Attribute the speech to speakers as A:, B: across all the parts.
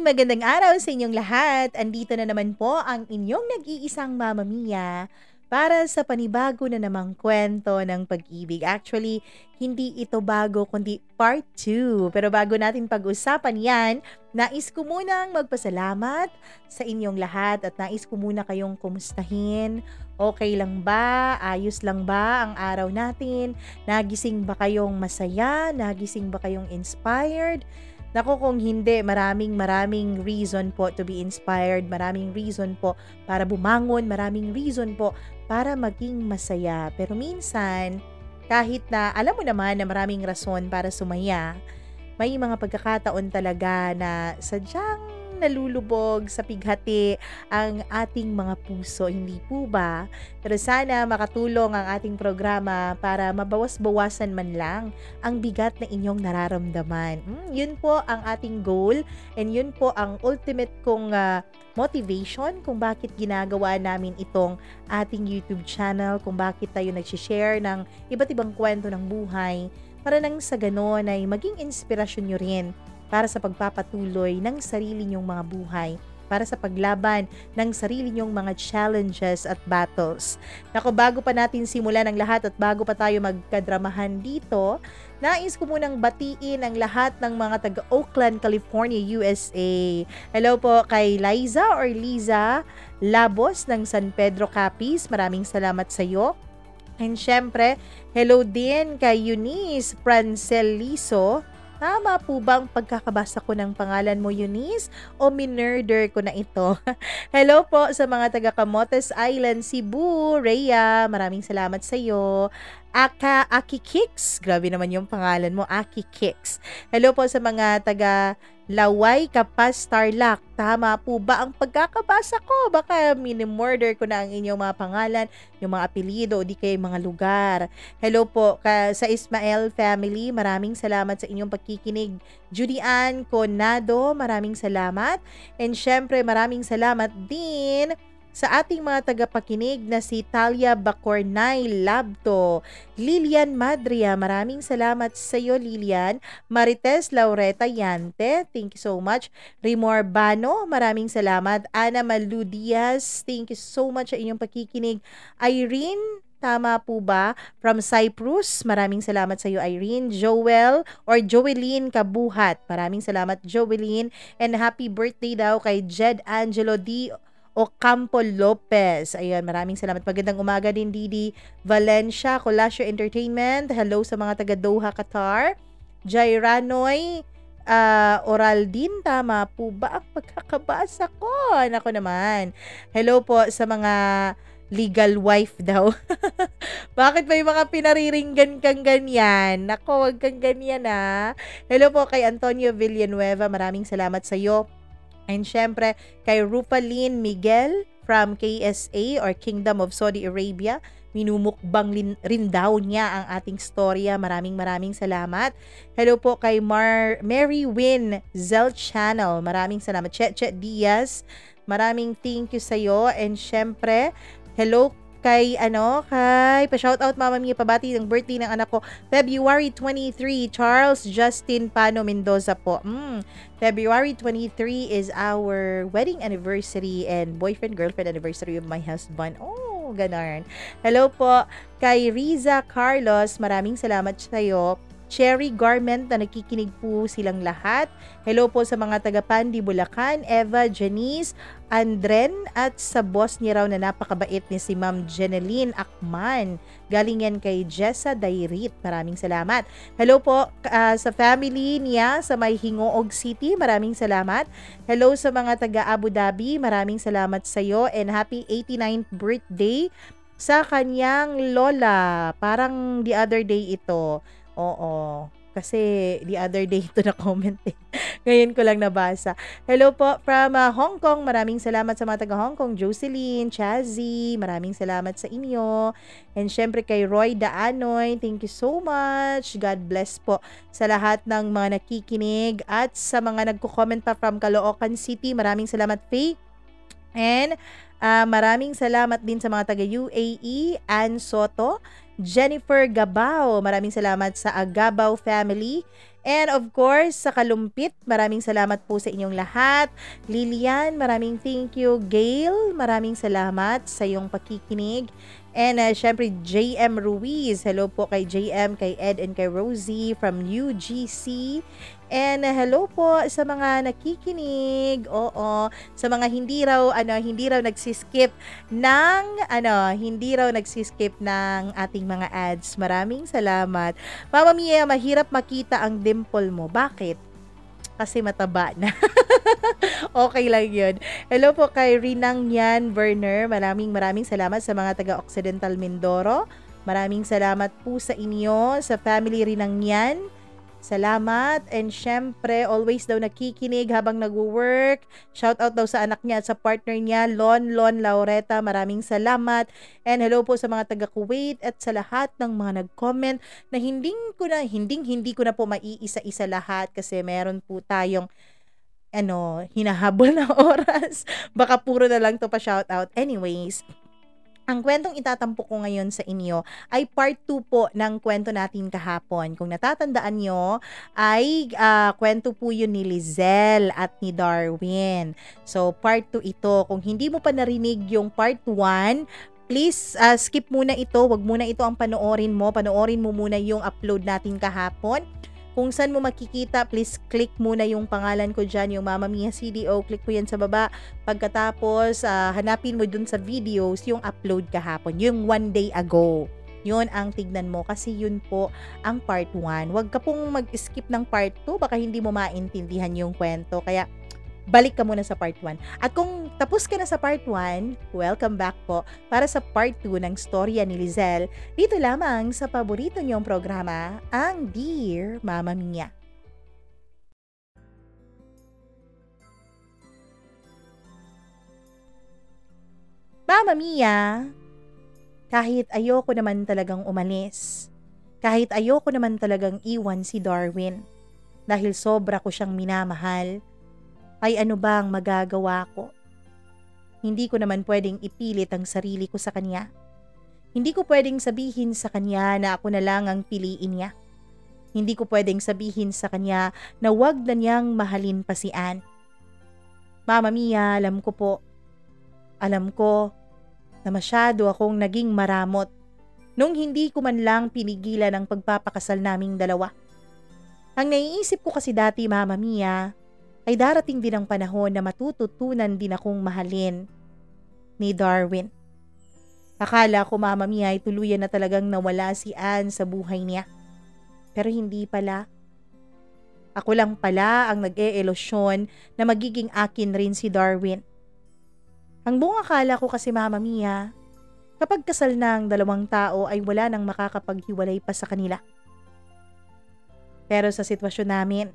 A: magandang araw sa inyong lahat. Andito na naman po ang inyong nag-iisang Mama Mia para sa panibago na namang kwento ng pag-ibig. Actually, hindi ito bago kundi part 2. Pero bago natin pag-usapan yan, nais ko munang magpasalamat sa inyong lahat at nais ko muna kayong kumustahin. Okay lang ba? Ayos lang ba ang araw natin? Nagising ba kayong masaya? Nagising ba kayong inspired? Naku, kung hindi, maraming reason po to be inspired, maraming reason po para bumangon, maraming reason po para maging masaya. Pero minsan, kahit na alam mo naman na maraming rason para sumaya, may mga pagkakataon talaga na sadyang nalulubog sa pighati ang ating mga puso, hindi po ba? Pero sana makatulong ang ating programa para mabawas-bawasan man lang ang bigat na inyong nararamdaman. Yun po ang ating goal and yun po ang ultimate kong motivation kung bakit ginagawa namin itong ating YouTube channel, kung bakit tayo nagsishare ng iba't ibang kwento ng buhay para nang sa ganon ay maging inspirasyon nyo rin para sa pagpapatuloy ng sarili nyong mga buhay, para sa paglaban ng sarili nyong mga challenges at battles. Naku, bago pa natin simulan ang lahat at bago pa tayo magkadramahan dito, nais ko munang batiin ang lahat ng mga taga Oakland, California, USA. Hello po kay Liza or Liza Labos ng San Pedro Capiz. Maraming salamat sa iyo. And syempre, hello din kay Eunice Franceliso. Tama po bang pagkakabasa ko ng pangalan mo, Eunice? O minurder ko na ito? Hello po sa mga taga Camotes Island, Cebu, Rhea. Maraming salamat sa iyo. Aki Kicks. Grabe naman yung pangalan mo, Aki Kicks. Hello po sa mga taga Laway, Kapas, Tarlac. Tama po ba ang pagkakabasa ko? Baka minimurder ko na ang inyong mga pangalan, yung mga apelido o di kaya mga lugar. Hello po sa Ismael family. Maraming salamat sa inyong pagkikinig. Judy Ann Conado, maraming salamat. And syempre, maraming salamat din sa ating mga tagapakinig na si Talia Bacornay Labto, Lilian Madria, maraming salamat sa iyo Lilian, Marites Laureta Yante, thank you so much, Rimor Bano, maraming salamat, Ana Malu Diaz, thank you so much sa inyong pakikinig, Irene, tama po ba? From Cyprus, maraming salamat sa iyo Irene, Joel or Joeline Kabuhat, maraming salamat Joeline, and happy birthday daw kay Jed Angelo D. Ocampo Lopez. Ayun, maraming salamat. Magandang umaga din, Didi Valencia, Colasio Entertainment. Hello sa mga taga Doha, Qatar. Jairanoy Oraldin, tama po ba ang pagkakabasa ko? Nako naman. Hello po sa mga legal wife daw. Bakit may mga pinariringgan kang ganyan? Nako, wag kang ganyan Hello po kay Antonio Villanueva. Maraming salamat sa iyo. And syempre, kay Rupaline Miguel from KSA or Kingdom of Saudi Arabia. Minumukbang rin daw niya ang ating storya. Maraming salamat. Hello po kay Mary Wynn Zell Channel. Maraming salamat. Che Diaz. Maraming thank you sa iyo. And syempre, hello kay pa-shoutout Mama Mia, pabati ng birthday ng anak ko, February 23, Charles Justin Pano Mendoza po. February 23 is our wedding anniversary and boyfriend-girlfriend anniversary of my husband. Oh, ganon. Hello po kay Riza Carlos, maraming salamat sa iyo. Cherry Garment na nakikinig po silang lahat. Hello po sa mga taga Pandi, Bulacan, Eva, Janice, Andren, at sa boss niya raw na napakabait ni si Ma'am Jeneline Akman. Galing yan kay Jessa Dairit. Maraming salamat. Hello po sa family niya sa may Hingoog City. Maraming salamat. Hello sa mga taga Abu Dhabi. Maraming salamat sa iyo and happy 89th birthday sa kanyang lola. Parang the other day ito. Oo, kasi the other day ito na comment Ngayon ko lang nabasa. Hello po from Hong Kong. Maraming salamat sa mga taga Hong Kong. Jocelyn, Chazzy, maraming salamat sa inyo. And syempre kay Roy Daanoy, thank you so much. God bless po sa lahat ng mga nakikinig at sa mga nagko-comment pa from Caloocan City. Maraming salamat, Faye. And maraming salamat din sa mga taga UAE, Ann Soto, Jennifer Gabao, maraming salamat sa Agabao family. And of course, sa Kalumpit, maraming salamat po sa inyong lahat. Lilian, maraming thank you. Gail, maraming salamat sa iyong pakikinig. And syempre, JM Ruiz. Hello po kay JM, kay Ed, and kay Rosie from UGC. And hello po sa mga nakikinig. Oo, sa mga hindi raw nagsiskip ng ating mga ads. Maraming salamat. Mama Mia, mahirap makita ang dimple mo. Bakit? Kasi mataba na. Okay lang yun. Hello po kay Rinang Yan Werner. Maraming salamat sa mga taga-Occidental Mindoro. Maraming salamat po sa inyo, sa family Rinang Yan. Salamat. And syempre, always daw nakikinig habang nag-work. Shout out daw sa anak niya at sa partner niya, Lon Laureta. Maraming salamat. And hello po sa mga taga-Kuwait at sa lahat ng mga nag-comment na hindi ko na po maiisa-isa lahat kasi meron po tayong hinahabol na oras. Baka puro na lang to pa shoutout. Anyways, ang kwentong itatampok ko ngayon sa inyo ay part 2 po ng kwento natin kahapon. Kung natatandaan nyo, ay kwento po yun ni Lizelle at ni Darwin. So, part 2 ito. Kung hindi mo pa narinig yung part 1, please skip muna ito. Wag muna ito ang panoorin mo. Panoorin mo muna yung upload natin kahapon. Kung saan mo makikita, please click muna yung pangalan ko dyan, yung Mama Mia CDO. Click mo yan sa baba. Pagkatapos, hanapin mo dun sa videos yung upload kahapon, yung 1 day ago. Yun ang tignan mo kasi yun po ang part 1. Huwag ka pong mag-skip ng part 2, baka hindi mo maintindihan yung kwento. Kaya, balik ka muna sa part 1. At kung tapos ka na sa part 1, welcome back po para sa part 2 ng storya ni Lizelle. Dito lamang sa paborito niyong programa, ang Dear Mama Mia. Mama Mia, kahit ayoko naman talagang umalis, kahit ayoko naman talagang iwan si Darwin, dahil sobra ko siyang minamahal, ay ano bang magagawa ko? Hindi ko naman pwedeng ipilit ang sarili ko sa kanya. Hindi ko pwedeng sabihin sa kanya na ako na lang ang piliin niya. Hindi ko pwedeng sabihin sa kanya na wag na niyang mahalin pa si Ann. Mama Mia, alam ko na masyado akong naging maramot nung hindi ko man lang pinigilan ang pagpapakasal naming dalawa. Ang naiisip ko kasi dati, Mama Mia, ay darating din ang panahon na matututunan din akong mahalin ni Darwin. Akala ko, Mama Mia, ay tuluyan na talagang nawala si Ann sa buhay niya. Pero hindi pala. Ako lang pala ang nag-e-ilusyon na magiging akin rin si Darwin. Ang buong akala ko kasi, Mama Mia, kapag kasal na ang dalawang tao ay wala nang makakapaghiwalay pa sa kanila. Pero sa sitwasyon namin,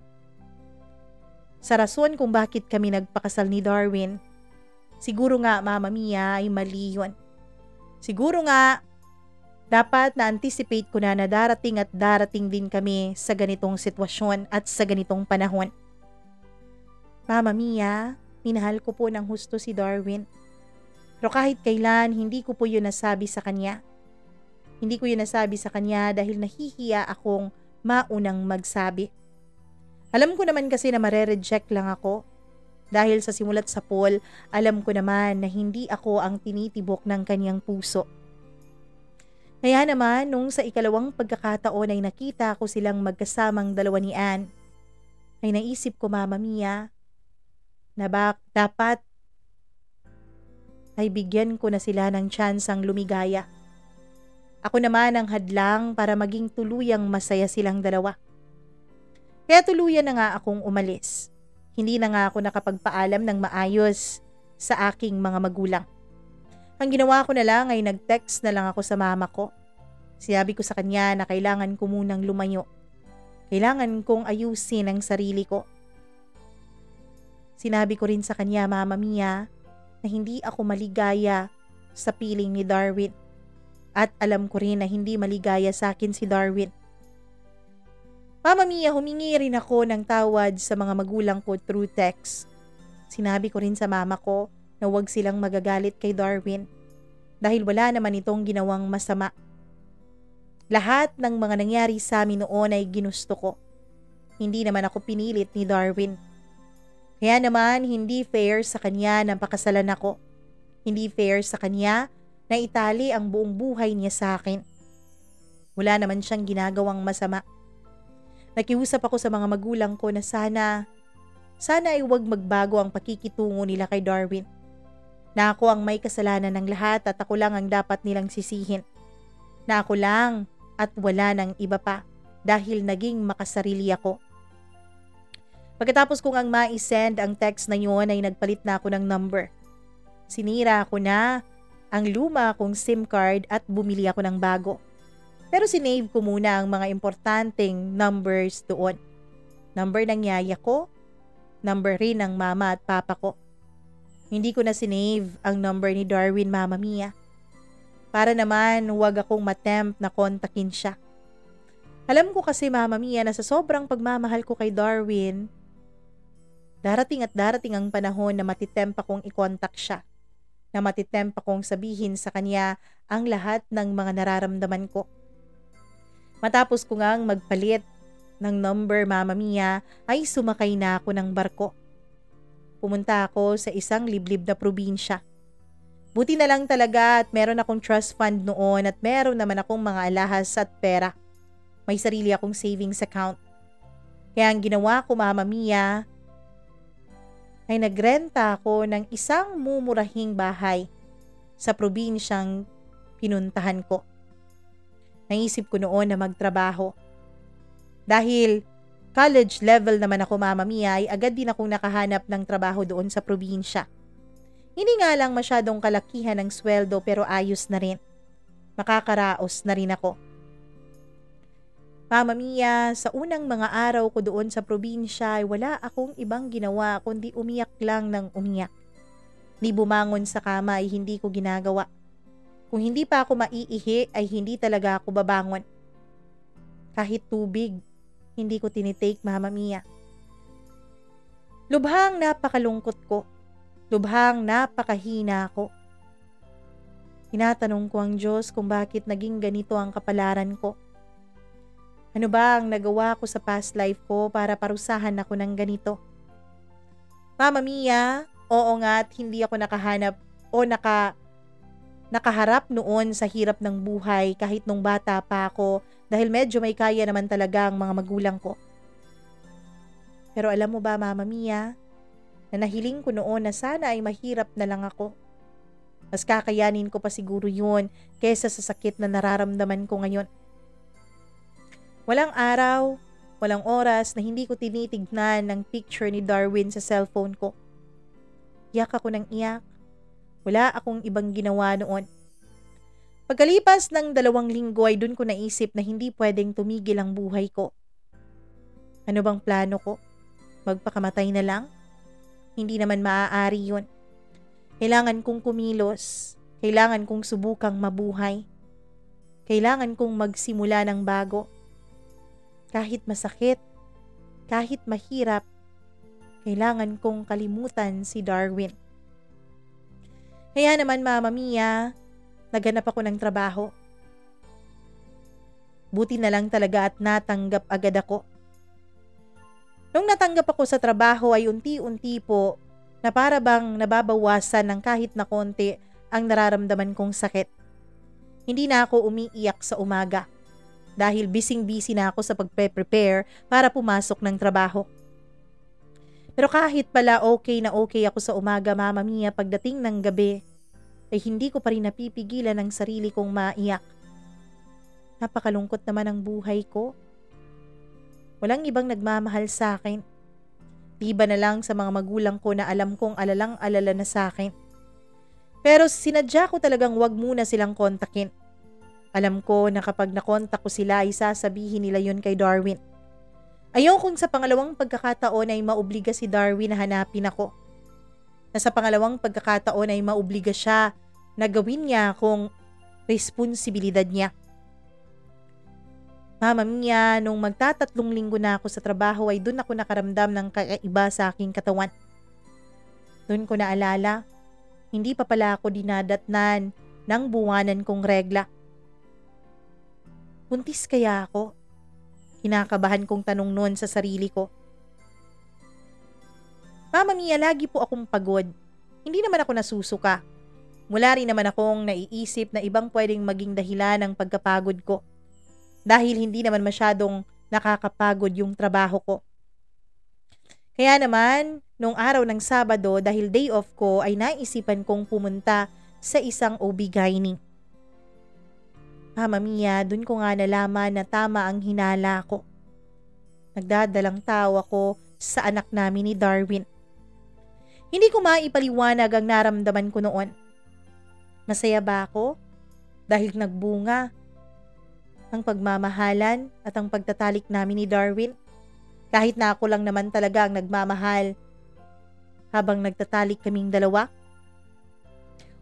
A: sa rason kung bakit kami nagpakasal ni Darwin, siguro nga, Mama Mia, ay mali yun. Siguro nga, dapat na-anticipate ko na darating din kami sa ganitong sitwasyon at sa ganitong panahon. Mama Mia, minahal ko po ng husto si Darwin. Pero kahit kailan, hindi ko po yun nasabi sa kanya. Hindi ko yun nasabi sa kanya dahil nahihiya akong maunang magsabi. Alam ko naman kasi na mare-reject lang ako. Dahil sa simulat sa Paul, alam ko naman na hindi ako ang tinitibok ng kanyang puso. Kaya naman, nung sa ikalawang pagkakataon ay nakita ko silang magkasamang dalawa ni Ann, ay naisip ko, Mama Mia, na dapat ay bigyan ko na sila ng tsansang lumigaya. Ako naman ang hadlang para maging tuluyang masaya silang dalawa. Kaya tuluyan na nga akong umalis. Hindi na nga ako nakapagpaalam ng maayos sa aking mga magulang. Ang ginawa ko na lang ay nag-text na lang ako sa mama ko. Sinabi ko sa kanya na kailangan ko munang lumayo. Kailangan kong ayusin ang sarili ko. Sinabi ko rin sa kanya, Mama Mia, na hindi ako maligaya sa piling ni Darwin. At alam ko rin na hindi maligaya sa akin si Darwin. Mama Mia, humingi rin ako ng tawad sa mga magulang ko through text. Sinabi ko rin sa mama ko na huwag silang magagalit kay Darwin dahil wala naman itong ginawang masama. Lahat ng mga nangyari sa amin noon ay ginusto ko. Hindi naman ako pinilit ni Darwin. Kaya naman hindi fair sa kanya na pakasalan ako. Hindi fair sa kanya na itali ang buong buhay niya sa akin. Wala naman siyang ginagawang masama. Nakiusap ako sa mga magulang ko na sana ay huwag magbago ang pakikitungo nila kay Darwin. Na ako ang may kasalanan ng lahat at ako lang ang dapat nilang sisihin. Na ako lang at wala ng iba pa dahil naging makasarili ako. Pagkatapos kong ang ma-send ang text na yun ay nagpalit na ako ng number. Sinira ko na ang luma kong SIM card at bumili ako ng bago. Pero sinave ko muna ang mga importanteng numbers doon. Number ng yaya ko, number rin ng mama at papa ko. Hindi ko na sinave ang number ni Darwin, Mama Mia. Para naman huwag akong matempt na kontakin siya. Alam ko kasi, Mama Mia, na sa sobrang pagmamahal ko kay Darwin, darating at darating ang panahon na matitempt akong i-contact siya. Na matitempt akong sabihin sa kanya ang lahat ng mga nararamdaman ko. Matapos ko ngang magpalit ng number, Mama Mia, ay sumakay na ako ng barko. Pumunta ako sa isang liblib na probinsya. Buti na lang talaga at meron akong trust fund noon at meron naman akong mga alahas at pera. May sarili akong savings account. Kaya ang ginawa ko, Mama Mia, ay nagrenta ako ng isang mumurahing bahay sa probinsyang pinuntahan ko. Naisip ko noon na magtrabaho. Dahil college level naman ako, Mama Mia, ay agad din akong nakahanap ng trabaho doon sa probinsya. Hindi nga lang masyadong kalakihan ng sweldo pero ayos na rin. Makakaraos na rin ako. Mama Mia, sa unang mga araw ko doon sa probinsya ay wala akong ibang ginawa kundi umiyak lang ng umiyak. Ni bumangon sa kama ay hindi ko ginagawa. Kung hindi pa ako maiihi ay hindi talaga ako babangon. Kahit tubig, hindi ko tinitake, Mama Mia. Lubhang napakalungkot ko. Lubhang napakahina ko. Tinatanong ko ang Diyos kung bakit naging ganito ang kapalaran ko. Ano ba ang nagawa ko sa past life ko para parusahan ako ng ganito? Mama Mia, oo nga at hindi ako nakahanap o nakaharap noon sa hirap ng buhay kahit nung bata pa ako dahil medyo may kaya naman talaga ang mga magulang ko. Pero alam mo ba, Mama Mia, na nahiling ko noon na sana ay mahirap na lang ako. Mas kakayanin ko pa siguro yun kaysa sa sakit na nararamdaman ko ngayon. Walang araw, walang oras na hindi ko tinitignan ng picture ni Darwin sa cellphone ko. Iyak ako ng iyak. Wala akong ibang ginawa noon. Pagkalipas ng 2 linggo ay dun ko naisip na hindi pwedeng tumigil ang buhay ko. Ano bang plano ko? Magpakamatay na lang? Hindi naman maaari yun. Kailangan kong kumilos. Kailangan kong subukang mabuhay. Kailangan kong magsimula ng bago. Kahit masakit, kahit mahirap, kailangan kong kalimutan si Darwin. Kaya naman, Mama Mia, naghanap ako ng trabaho. Buti na lang talaga at natanggap agad ako. Nung natanggap ako sa trabaho ay unti-unti po na para bang nababawasan ng kahit na konti ang nararamdaman kong sakit. Hindi na ako umiiyak sa umaga. Dahil busy-busy na ako sa pagpe-prepare para pumasok ng trabaho. Pero kahit pala okay na okay ako sa umaga, Mama Mia, pagdating ng gabi, ay hindi ko pa rin napipigilan ang sarili kong maiyak. Napakalungkot naman ang buhay ko. Walang ibang nagmamahal sa akin. Liba na lang sa mga magulang ko na alam kong alalang-alala na sa akin. Pero sinadya ko talagang wag muna silang kontakin. Alam ko na kapag nakontak ko sila ay sasabihin nila yun kay Darwin. Ayokong sa pangalawang pagkakataon ay maobliga si Darwin na hanapin ako. Na sa pangalawang pagkakataon ay maobliga siya na gawin niya akong responsibilidad niya. Mama Mia, nung magta3 linggo na ako sa trabaho ay dun ako nakaramdam ng kakaiba sa aking katawan. Dun ko naalala, hindi pa pala ako dinadatnan ng buwanan kong regla. Buntis kaya ako? Kinakabahan kong tanong noon sa sarili ko. Mama Mia, lagi po akong pagod. Hindi naman ako nasusuka. Wala rin naman akong naiisip na ibang pwedeng maging dahilan ng pagkapagod ko. Dahil hindi naman masyadong nakakapagod yung trabaho ko. Kaya naman, nung araw ng Sabado dahil day off ko ay naisipan kong pumunta sa isang OB-GYN. Mama Mia, dun ko nga nalaman na tama ang hinala ko. Nagdadalang tawa ko sa anak namin ni Darwin. Hindi ko maipaliwanag ang naramdaman ko noon. Masaya ba ako? Dahil nagbunga ang pagmamahalan at ang pagtatalik namin ni Darwin. Kahit na ako lang naman talaga ang nagmamahal habang nagtatalik kaming dalawa.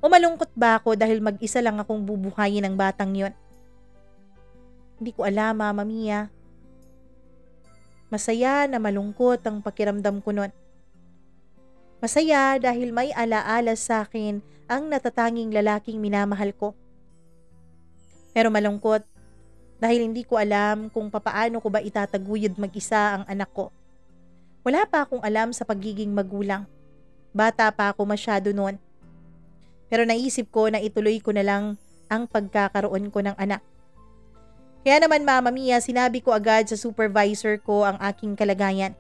A: O malungkot ba ako dahil mag-isa lang akong bubuhayin ng batang yon? Hindi ko alam, Mama Mia. Masaya na malungkot ang pakiramdam ko noon. Masaya dahil may alaala sa akin ang natatanging lalaking minamahal ko. Pero malungkot dahil hindi ko alam kung papaano ko ba itataguyod mag-isa ang anak ko. Wala pa akong alam sa pagiging magulang. Bata pa ako masyado noon. Pero naisip ko na ituloy ko na lang ang pagkakaroon ko ng anak. Kaya naman, Mama Mia, sinabi ko agad sa supervisor ko ang aking kalagayan.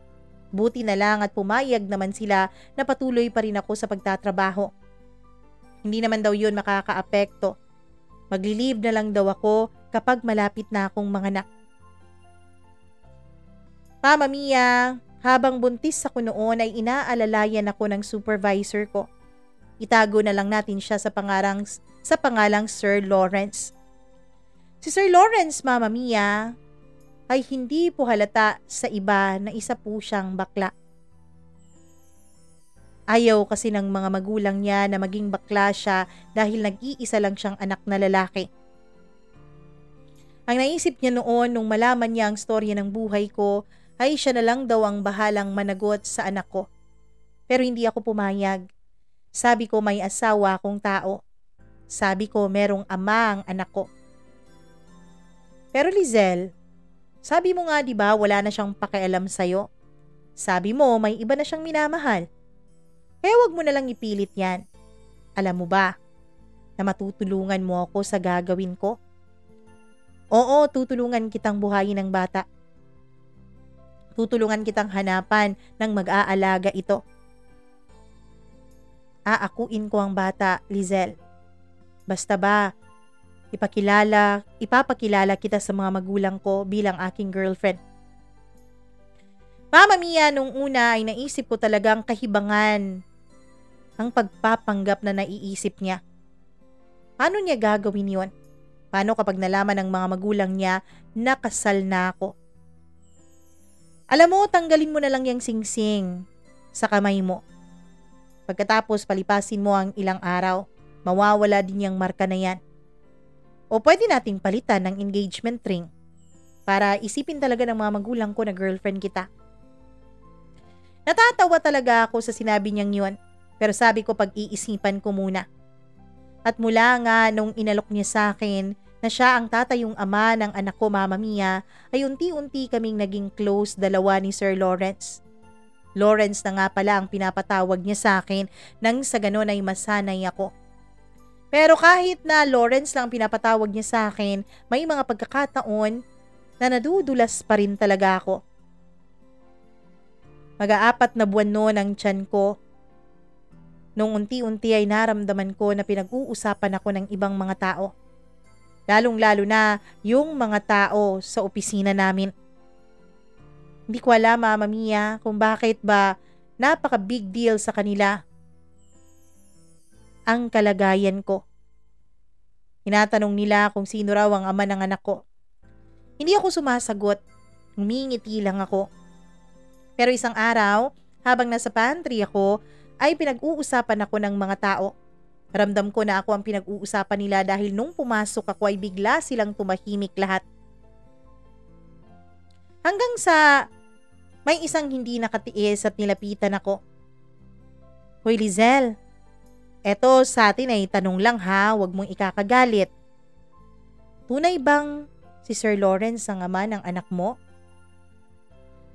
A: Buti na lang at pumayag naman sila na patuloy pa rin ako sa pagtatrabaho. Hindi naman daw yun makakaapekto. Magli-leave na lang daw ako kapag malapit na akong manganak. Mama Mia, habang buntis ako noon ay inaalalayan ako ng supervisor ko. Itago na lang natin siya sa pangalang Sir Lawrence. Si Sir Lawrence, Mama Mia, ay hindi po halata sa iba na isa po siyang bakla. Ayaw kasi ng mga magulang niya na maging bakla siya dahil nag-iisa lang siyang anak na lalaki. Ang naisip niya noon nung malaman niya ang storya ng buhay ko ay siya na lang daw ang bahalang managot sa anak ko. Pero hindi ako pumayag. Sabi ko may asawa akong tao. Sabi ko merong ama ang anak ko. Pero Lizelle, sabi mo nga 'di ba wala na siyang pakialam sa'yo? Sabi mo may iba na siyang minamahal. Kaya wag mo na lang ipilit yan. Alam mo ba na matutulungan mo ako sa gagawin ko? Oo, tutulungan kitang buhayin ng bata. Tutulungan kitang hanapan ng mag-aalaga ito. Aakuin ko ang bata, Lizelle. Basta ba, ipapakilala kita sa mga magulang ko bilang aking girlfriend. Mama Mia, nung una ay naisip ko talagang kahibangan ang pagpapanggap na naiisip niya. Paano niya gagawin yon? Paano kapag nalaman ng mga magulang niya na kasal na ako? Alam mo, tanggalin mo na lang yung singsing sa kamay mo. Pagkatapos palipasin mo ang ilang araw, mawawala din yung marka na yan. O pwede nating palitan ng engagement ring para isipin talaga ng mga magulang ko na girlfriend kita. Natatawa talaga ako sa sinabi niyang yun, pero sabi ko pag-iisipan ko muna. At mula nga nung inalok niya sa akin na siya ang tatayong ama ng anak ko, Mama Mia, ay unti-unti kaming naging close dalawa ni Sir Lawrence. Lawrence na nga pala ang pinapatawag niya sa akin nang sa ganon ay masanay ako. Pero kahit na Lawrence lang pinapatawag niya sa akin, may mga pagkakataon na nadudulas pa rin talaga ako. Mag-aapat na buwan noon ang tiyan ko. Nung unti-unti ay naramdaman ko na pinag-uusapan ako ng ibang mga tao. Lalong-lalo na yung mga tao sa opisina namin. Hindi ko alam, Mama Mia, kung bakit ba napaka-big deal sa kanila ang kalagayan ko. Tinatanong nila kung sino raw ang ama ng anak ko. Hindi ako sumasagot, humingiti lang ako. Pero isang araw, habang nasa pantry ako, ay pinag-uusapan ako ng mga tao. Ramdam ko na ako ang pinag-uusapan nila dahil nung pumasok ako ay bigla silang tumahimik lahat. Hanggang sa may isang hindi nakatiis at nilapitan ako. Hoy Lizelle, eto sa atin ay tanong lang ha, wag mong ikakagalit. Tunay bang si Sir Lawrence ang ama ng anak mo?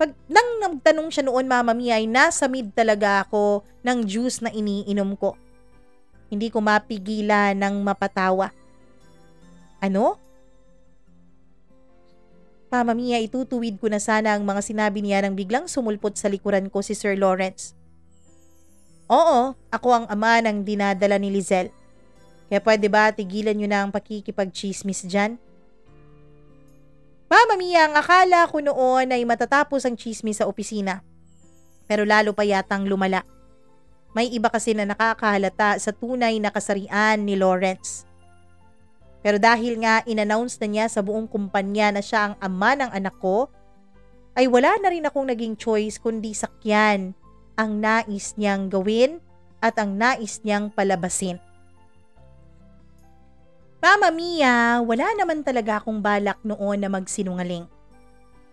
A: Pag nang nagtanong siya noon, Mama Mia, ay nasa mid talaga ako ng juice na iniinom ko. Hindi ko mapigilan ng mapatawa. Ano? Mama Mia, itutuwid ko na sana ang mga sinabi niya nang biglang sumulpot sa likuran ko si Sir Lawrence. Oo, ako ang ama ng dinadala ni Lizelle. Kaya pwede ba tigilan niyo na ang pakikipag-chismis dyan? Mama Mia, ang akala ko noon ay matatapos ang chismis sa opisina. Pero lalo pa yatang lumala. May iba kasi na nakakahalata sa tunay na kasarian ni Lawrence. Pero dahil nga in-announce na niya sa buong kumpanya na siya ang ama ng anak ko, ay wala na rin akong naging choice kundi sakyan ang nais niyang gawin at ang nais niyang palabasin. Mama Mia, wala naman talaga akong balak noon na magsinungaling.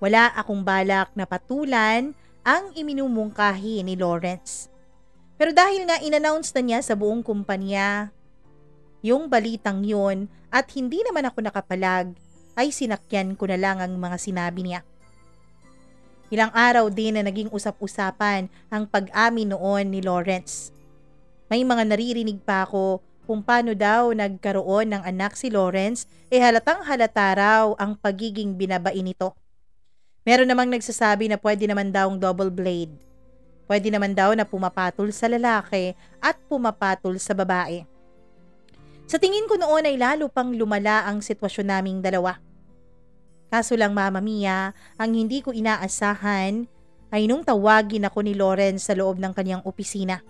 A: Wala akong balak na patulan ang iminumungkahi ni Lawrence. Pero dahil nga in-announce na niya sa buong kumpanya yung balitang yun at hindi naman ako nakapalag, ay sinakyan ko na lang ang mga sinabi niya. Ilang araw din na naging usap-usapan ang pag-amin noon ni Lawrence. May mga naririnig pa ako kung paano daw nagkaroon ng anak si Lawrence, halatang halata raw ang pagiging binabain nito. Meron namang nagsasabi na pwede naman daw ang double blade. Pwede naman daw na pumapatol sa lalaki at pumapatol sa babae. Sa tingin ko noon ay lalo pang lumala ang sitwasyon naming dalawa. Kaso lang, Mama Mia, ang hindi ko inaasahan ay nung tawagin ako ni Lawrence sa loob ng kanyang opisina.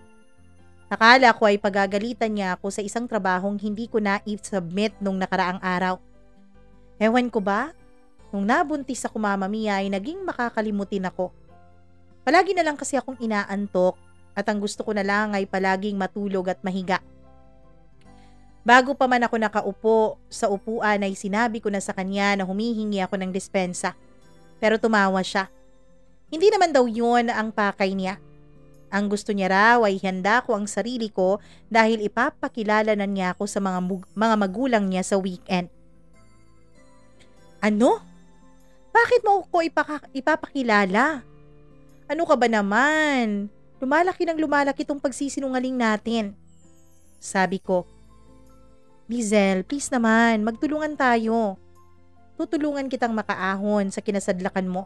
A: Akala ko ay pagagalitan niya ako sa isang trabahong hindi ko na-submit nung nakaraang araw. Ewan ko ba? Nung nabuntis ako, Mama Mia, ay naging makakalimutin ako. Palagi na lang kasi akong inaantok at ang gusto ko na lang ay palaging matulog at mahiga. Bago pa man ako nakaupo sa upuan ay sinabi ko na sa kanya na humihingi ako ng dispensa. Pero tumawa siya. Hindi naman daw yun ang pakay niya. Ang gusto niya raw ay handa ko ang sarili ko dahil ipapakilala na niya ako sa mga magulang niya sa weekend. Ano? Bakit mo ko ipapakilala? Ano ka ba naman? Lumalaki ng lumalaki tong pagsisinungaling natin. Sabi ko. Lizelle, please naman, magtulungan tayo. Tutulungan kitang makaahon sa kinasadlakan mo.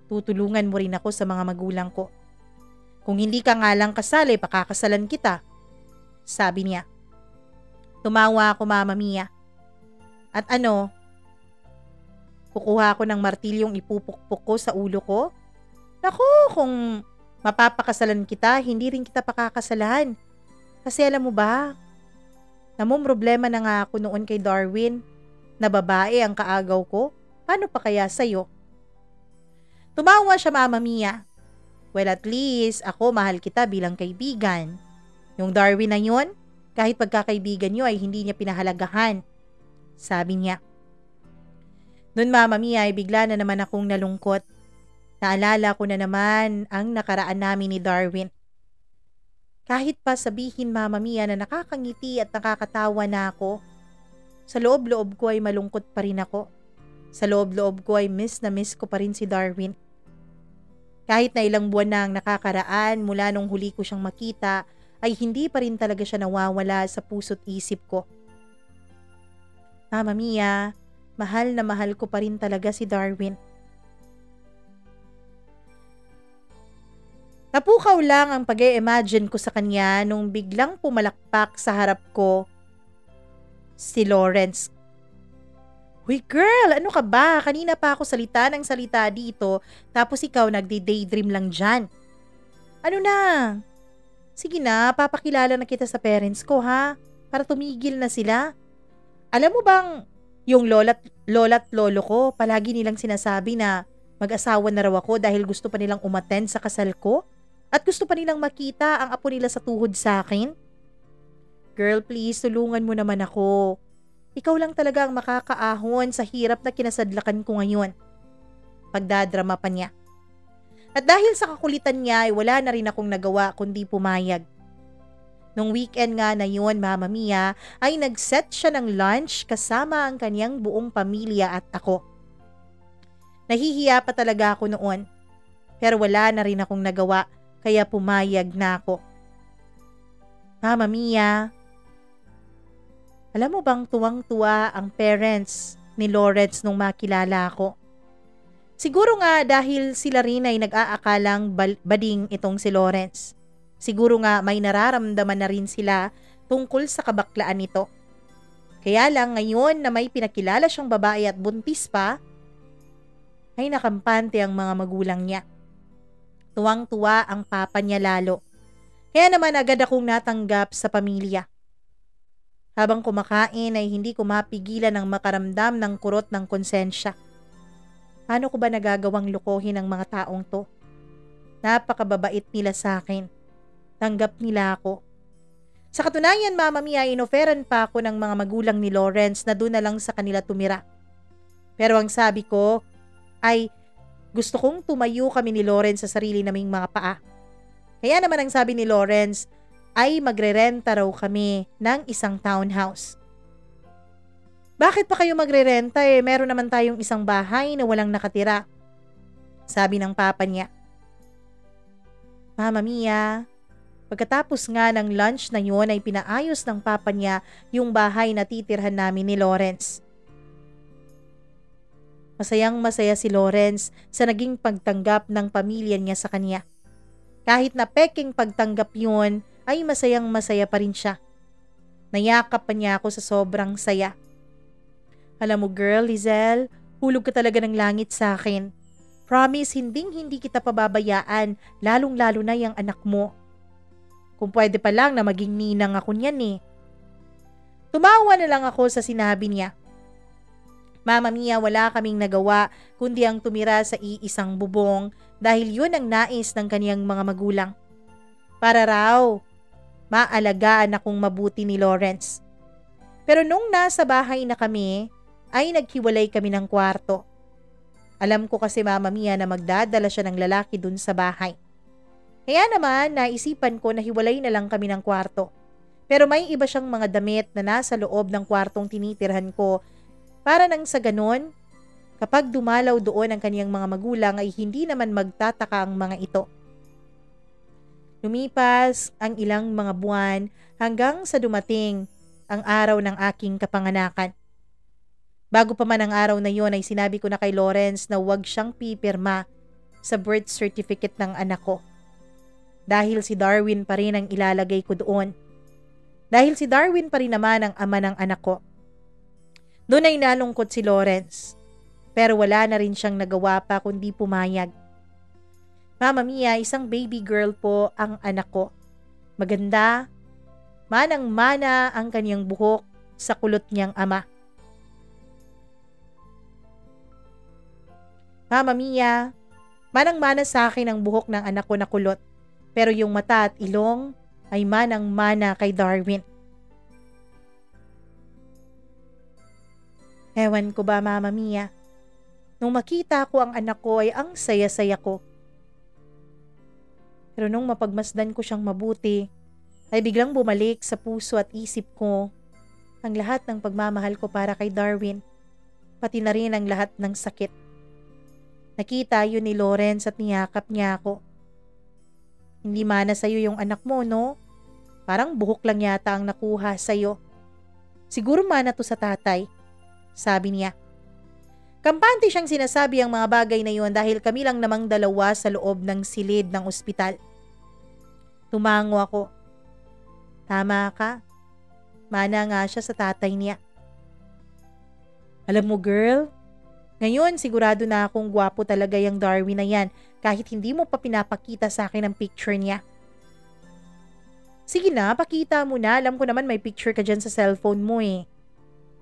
A: Tutulungan mo rin ako sa mga magulang ko. Kung hindi ka nga lang kasali, pakakasalan kita. Sabi niya. Tumawa ako, Mama Mia. At ano? Kukuha ako ng martilyong ipupukpok ko sa ulo ko? Naku, kung mapapakasalan kita, hindi rin kita pakakasalan. Kasi alam mo ba, namumroblema na nga ako noon kay Darwin na babae ang kaagaw ko. Paano pa kaya sa'yo? Tumawa siya, Mama Mia. Well, at least ako mahal kita bilang kaibigan. Yung Darwin na yun, kahit pagkakaibigan nyo ay hindi niya pinahalagahan. Sabi niya. Noon, Mama Mia, ay bigla na naman akong nalungkot. Naalala ko na naman ang nakaraan namin ni Darwin. Kahit pa sabihin, Mama Mia, na nakakangiti at nakakatawa na ako, sa loob-loob ko ay malungkot pa rin ako. Sa loob-loob ko ay miss na miss ko pa rin si Darwin. Kahit na ilang buwan na ang nakakaraan mula nung huli ko siyang makita, ay hindi pa rin talaga siya nawawala sa puso't isip ko. Mama Mia, mahal na mahal ko pa rin talaga si Darwin. Napukaw lang ang pag-e-imagine ko sa kanya nung biglang pumalakpak sa harap ko si Lawrence. Huy girl, ano ka ba? Kanina pa ako salita ng salita dito tapos ikaw nagdi-daydream lang dyan. Ano na? Sige na, papakilala na kita sa parents ko ha, para tumigil na sila. Alam mo bang yung lola't lolo ko palagi nilang sinasabi na mag-asawa na raw ako dahil gusto pa nilang umattend sa kasal ko? At gusto pa nilang makita ang apo nila sa tuhod sa akin? Girl, please, tulungan mo naman ako. Ikaw lang talaga ang makakaahon sa hirap na kinasadlakan ko ngayon. Pagdadrama pa niya. At dahil sa kakulitan niya ay wala na rin akong nagawa kundi pumayag. Nung weekend nga na yun, Mama Mia, ay nag-set siya ng lunch kasama ang kanyang buong pamilya at ako. Nahihiya pa talaga ako noon. Pero wala na rin akong nagawa kaya pumayag na ako. Mama Mia, alam mo bang tuwang-tuwa ang parents ni Lawrence nung makilala ko? Siguro nga dahil sila rin ay nag-aakalang bading itong si Lawrence. Siguro nga may nararamdaman na rin sila tungkol sa kabaklaan nito. Kaya lang ngayon na may pinakilala siyang babae at buntis pa, ay nakampante ang mga magulang niya. Tuwang-tuwa ang papa niya lalo. Kaya naman agad akong natanggap sa pamilya. Habang kumakain ay hindi ko mapigilan ang makaramdam ng kurot ng konsensya. Paano ko ba nagagawang lukohin ang mga taong to? Napakababait nila sa akin. Tanggap nila ako. Sa katunayan, Mama Mia, inoferan pa ako ng mga magulang ni Lawrence na doon na lang sa kanila tumira. Pero ang sabi ko ay gusto kong tumayo kami ni Lawrence sa sarili naming mga paa. Kaya naman ang sabi ni Lawrence ay magrerenta raw kami ng isang townhouse. Bakit pa kayo magrerenta meron naman tayong isang bahay na walang nakatira. Sabi ng papa niya. Mama Mia, pagkatapos nga ng lunch na yun ay pinaayos ng papa niya yung bahay na titirhan namin ni Lawrence. Masayang masaya si Lawrence sa naging pagtanggap ng pamilya niya sa kanya. Kahit na peking pagtanggap yun, ay masayang masaya pa rin siya. Nayakap pa niya ako sa sobrang saya. Alam mo girl, Lizelle, hulog ka talaga ng langit sa akin. Promise, hindi kita pababayaan, lalong-lalo na yung anak mo. Kung pwede pa lang na maging ninang ako niyan Tumawa na lang ako sa sinabi niya. Mama Mia, wala kaming nagawa kundi ang tumira sa iisang bubong dahil yun ang nais ng kaniyang mga magulang. Para raw, maalagaan akong mabuti ni Lawrence. Pero nung nasa bahay na kami, ay naghiwalay kami ng kwarto. Alam ko kasi Mama Mia na magdadala siya ng lalaki dun sa bahay. Kaya naman, naisipan ko na hiwalay na lang kami ng kwarto. Pero may iba siyang mga damit na nasa loob ng kwartong tinitirhan ko para nang sa ganon, kapag dumalaw doon ang kaniyang mga magulang ay hindi naman magtataka ang mga ito. Lumipas ang ilang mga buwan hanggang sa dumating ang araw ng aking kapanganakan. Bago pa man ang araw na yon ay sinabi ko na kay Lawrence na huwag siyang pipirma sa birth certificate ng anak ko. Dahil si Darwin pa rin ang ilalagay ko doon. Dahil si Darwin pa rin naman ang ama ng anak ko. Doon ay nalungkot si Lawrence. Pero wala na rin siyang nagawa pa kundi pumayag. Mama Mia, isang baby girl po ang anak ko. Maganda, manang-mana ang kanyang buhok sa kulot niyang ama. Mama Mia, manang-mana sa akin ang buhok ng anak ko na kulot, pero yung mata at ilong ay manang-mana kay Darwin. Ewan ko ba, Mama Mia, nung makita ko ang anak ko ay ang saya-saya ko. Pero nung mapagmasdan ko siyang mabuti, ay biglang bumalik sa puso at isip ko ang lahat ng pagmamahal ko para kay Darwin, pati na rin ang lahat ng sakit. Nakita yun ni Lawrence at niyakap niya ako. Hindi mana sa'yo yung anak mo, no? Parang buhok lang yata ang nakuha sa'yo. Siguro mana to sa tatay, sabi niya. Kampante siyang sinasabi ang mga bagay na yun dahil kami lang namang dalawa sa loob ng silid ng ospital. Tumango ako. Tama ka. Mana nga siya sa tatay niya. Alam mo girl, ngayon sigurado na akong gwapo talaga yung Darwin na yan kahit hindi mo pa pinapakita sa akin ang picture niya. Sige na, pakita mo na. Alam ko naman may picture ka dyan sa cellphone mo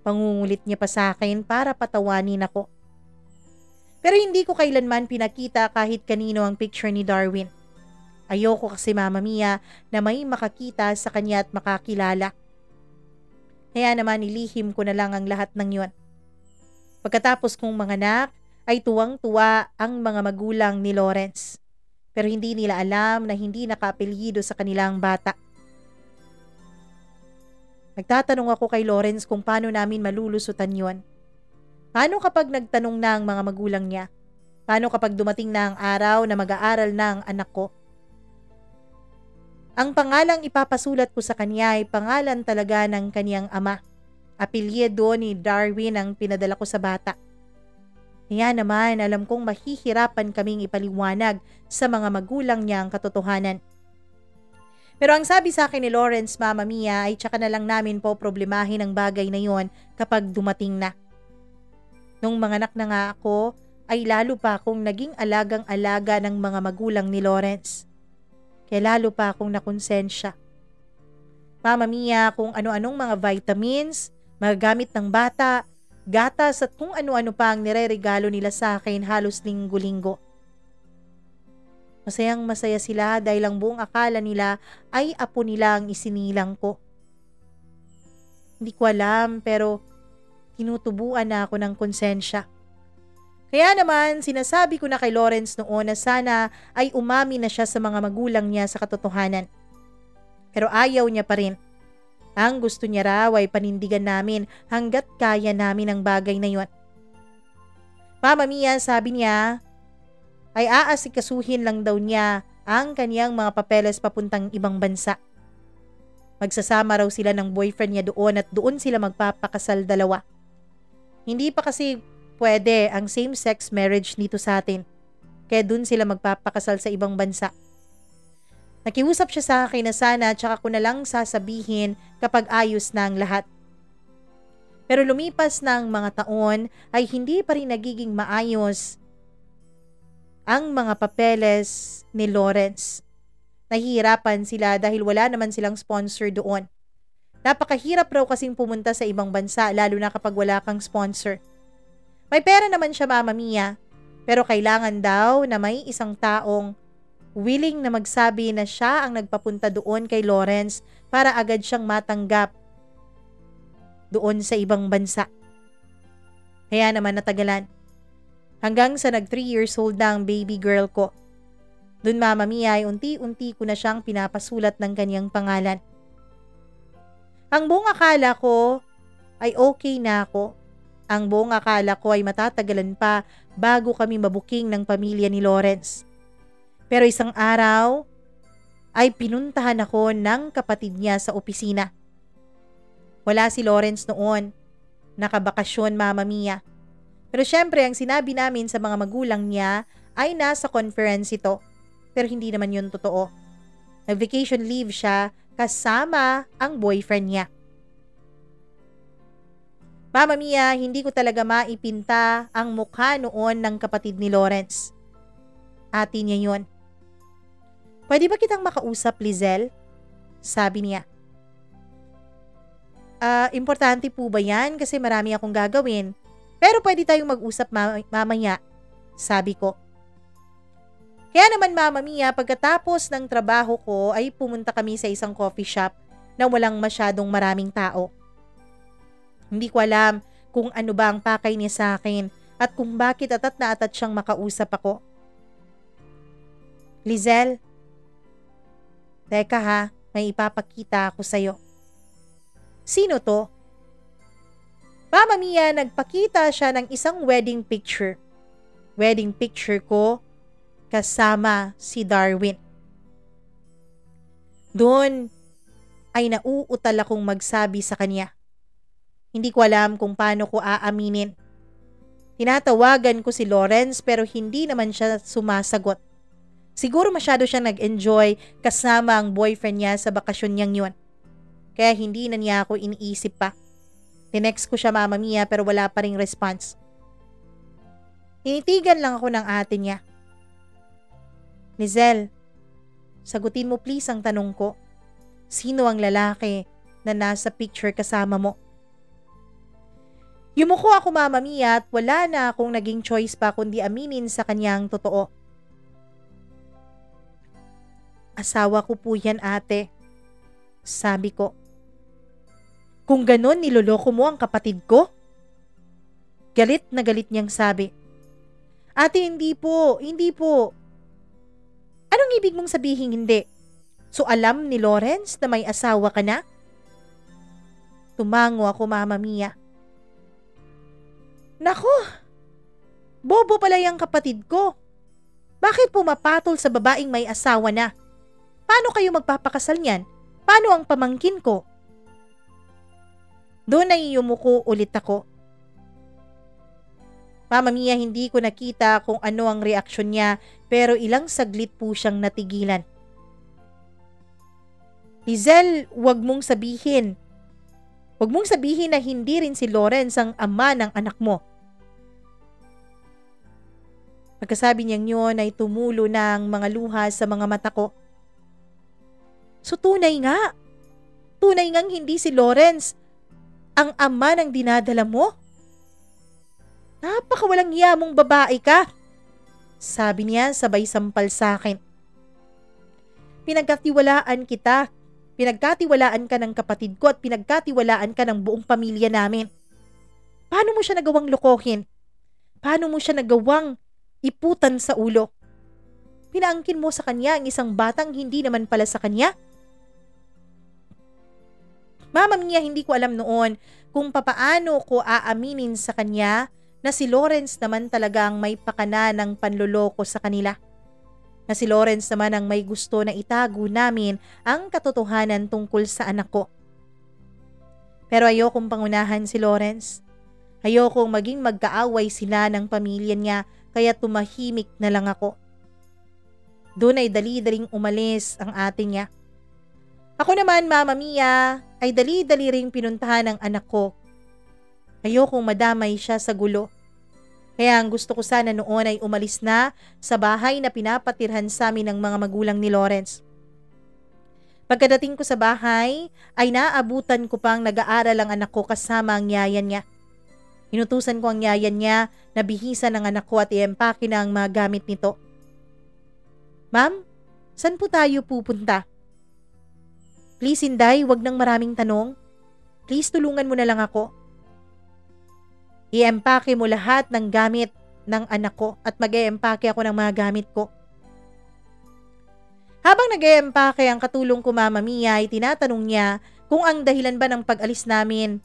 A: Pangungulit niya pa sa akin para patawanin ako. Pero hindi ko kailanman pinakita kahit kanino ang picture ni Darwin. Ayoko kasi Mama Mia na may makakita sa kanya at makakilala. Kaya naman nilihim ko na lang ang lahat ng yon. Pagkatapos kong manganak ay tuwang-tuwa ang mga magulang ni Lawrence. Pero hindi nila alam na hindi nakaapelyido sa kanilang bata. Nagtatanong ako kay Lawrence kung paano namin malulusutan yon. Paano kapag nagtanong na ang mga magulang niya? Paano kapag dumating na ang araw na mag-aaral na ang anak ko? Ang pangalang ipapasulat ko sa kanya ay pangalan talaga ng kaniyang ama. Apelyido ni Darwin ang pinadala ko sa bata. Kaya naman alam kong mahihirapan kaming ipaliwanag sa mga magulang niya ang katotohanan. Pero ang sabi sa akin ni Lawrence, Mama Mia, ay tsaka na lang namin po problemahin ang bagay na yon kapag dumating na. Nung manganak na nga ako, ay lalo pa akong naging alagang-alaga ng mga magulang ni Lawrence. Kaya lalo pa akong nakonsensya. Mama Mia, kung ano-anong mga vitamins, mga gamit ng bata, gatas at kung ano-ano pa ang nireregalo nila sa akin halos linggo-linggo. Masayang masaya sila dahil ang buong akala nila ay apo nila ang isinilang ko. Hindi ko alam pero tinutubuan na ako ng konsensya. Kaya naman sinasabi ko na kay Lawrence noon na sana ay umami na siya sa mga magulang niya sa katotohanan. Pero ayaw niya pa rin. Ang gusto niya raw ay panindigan namin hanggat kaya namin ang bagay na yon. Mama Mia, sabi niya, ay aasikasuhin lang daw niya ang kaniyang mga papeles papuntang ibang bansa. Magsasama raw sila ng boyfriend niya doon at doon sila magpapakasal dalawa. Hindi pa kasi pwede ang same-sex marriage dito sa atin. Kaya doon sila magpapakasal sa ibang bansa. Nakiusap siya sa akin na sana tsaka ko na lang sasabihin kapag ayos na ang lahat. Pero lumipas ng mga taon ay hindi pa rin nagiging maayos ang mga papeles ni Lawrence. Nahihirapan sila dahil wala naman silang sponsor doon. Napakahirap raw kasing pumunta sa ibang bansa lalo na kapag wala kang sponsor. May pera naman siya, Mama Mia, pero kailangan daw na may isang taong willing na magsabi na siya ang nagpapunta doon kay Lawrence para agad siyang matanggap doon sa ibang bansa. Kaya naman natagalan. Hanggang sa nag 3 years old na ang baby girl ko. Doon, Mama Mia, ay unti-unti ko na siyang pinapasulat ng kanyang pangalan. Ang buong akala ko ay okay na ako. Ang buong akala ko ay matatagalan pa bago kami mabuking ng pamilya ni Lawrence. Pero isang araw ay pinuntahan ako ng kapatid niya sa opisina. Wala si Lawrence noon. Nakabakasyon, Mama Mia. Pero syempre ang sinabi namin sa mga magulang niya ay nasa conference ito. Pero hindi naman yun totoo. Nag-vacation leave siya kasama ang boyfriend niya. Mama Mia, hindi ko talaga maipinta ang mukha noon ng kapatid ni Lawrence. Ate niya yun. Pwede ba kitang makausap, Lizelle? Sabi niya. Importante po ba yan? Kasi marami akong gagawin. Pero pwede tayong mag-usap mamaya, sabi ko. Kaya naman, Mama Mia, pagkatapos ng trabaho ko ay pumunta kami sa isang coffee shop na walang masyadong maraming tao. Hindi ko alam kung ano ba ang pakay niya sa akin at kung bakit atat na atat siyang makausap ako. Lizelle, teka ha, may ipapakita ako sa'yo. Sino to? Mama Mia, nagpakita siya ng isang wedding picture. Wedding picture ko kasama si Darwin. Doon ay nauutal akong magsabi sa kanya. Hindi ko alam kung paano ko aaminin. Tinatawagan ko si Lawrence pero hindi naman siya sumasagot. Siguro masyado siyang nag-enjoy kasama ang boyfriend niya sa bakasyon niyang yun. Kaya hindi na niya ako iniisip pa. Tinext ko siya, Mama Mia, pero wala pa ring response. Tinitigan lang ako ng ate niya. Lizelle, sagutin mo please ang tanong ko. Sino ang lalaki na nasa picture kasama mo? Yumuko ako, Mama Mia, at wala na akong naging choice pa kundi aminin sa kanyang totoo. Asawa ko po yan, ate. Sabi ko. Kung ganon niloloko mo ang kapatid ko? Galit na galit niyang sabi. Ate, hindi po, hindi po. Anong ibig mong sabihin hindi? So alam ni Lawrence na may asawa ka na? Tumango ako, Mama Mia. Nako! Bobo pala yung kapatid ko. Bakit pumapatol sa babaeng may asawa na? Paano kayo magpapakasal niyan? Paano ang pamangkin ko? Doon ay yumuko ulit ako. Mama Mia, hindi ko nakita kung ano ang reaksyon niya pero ilang saglit po siyang natigilan. Lizelle, wag mong sabihin. Wag mong sabihin na hindi rin si Lawrence ang ama ng anak mo. Pagkasabi niyang yun ay tumulo ng mga luha sa mga mata ko. So tunay nga. Tunay ngang hindi si Lawrence ang ama ng dinadala mo? Napakawalang hiya mong babae ka. Sabi niya sabay sampal sa akin. Pinagkatiwalaan kita. Pinagkatiwalaan ka ng kapatid ko at pinagkatiwalaan ka ng buong pamilya namin. Paano mo siya nagawang lokohin? Paano mo siya nagawang iputan sa ulo? Pinaangkin mo sa kanya ang isang batang hindi naman pala sa kanya? Mama Mia, hindi ko alam noon kung papaano ko aaminin sa kanya na si Lawrence naman talaga ang may pakana ng panloloko sa kanila. Na si Lawrence naman ang may gusto na itago namin ang katotohanan tungkol sa anak ko. Pero ayokong pangunahan si Lawrence. Ayokong maging magkaaway sila ng pamilya niya kaya tumahimik na lang ako. Doon ay dali-daling umalis ang ate niya. Ako naman, Mama Mia, ay dali-dali ring pinuntahan ng anak ko. Ayokong madamay siya sa gulo. Kaya ang gusto ko sana noon ay umalis na sa bahay na pinapatirhan sa amin ng mga magulang ni Lawrence. Pagkadating ko sa bahay, ay naabutan ko pang nag-aaral ang anak ko kasama ang yaya niya. Inutusan ko ang yaya niya na bihisan ng anak ko at i-empake na ang mga gamit nito. Ma'am, saan po tayo pupunta? Please, Inday, wag nang maraming tanong. Please, tulungan mo na lang ako. I-empake mo lahat ng gamit ng anak ko at mag-e-empake ako ng mga gamit ko. Habang nag-e-empake ang katulong ko, Mama Mia, ay tinatanong niya kung ang dahilan ba ng pag-alis namin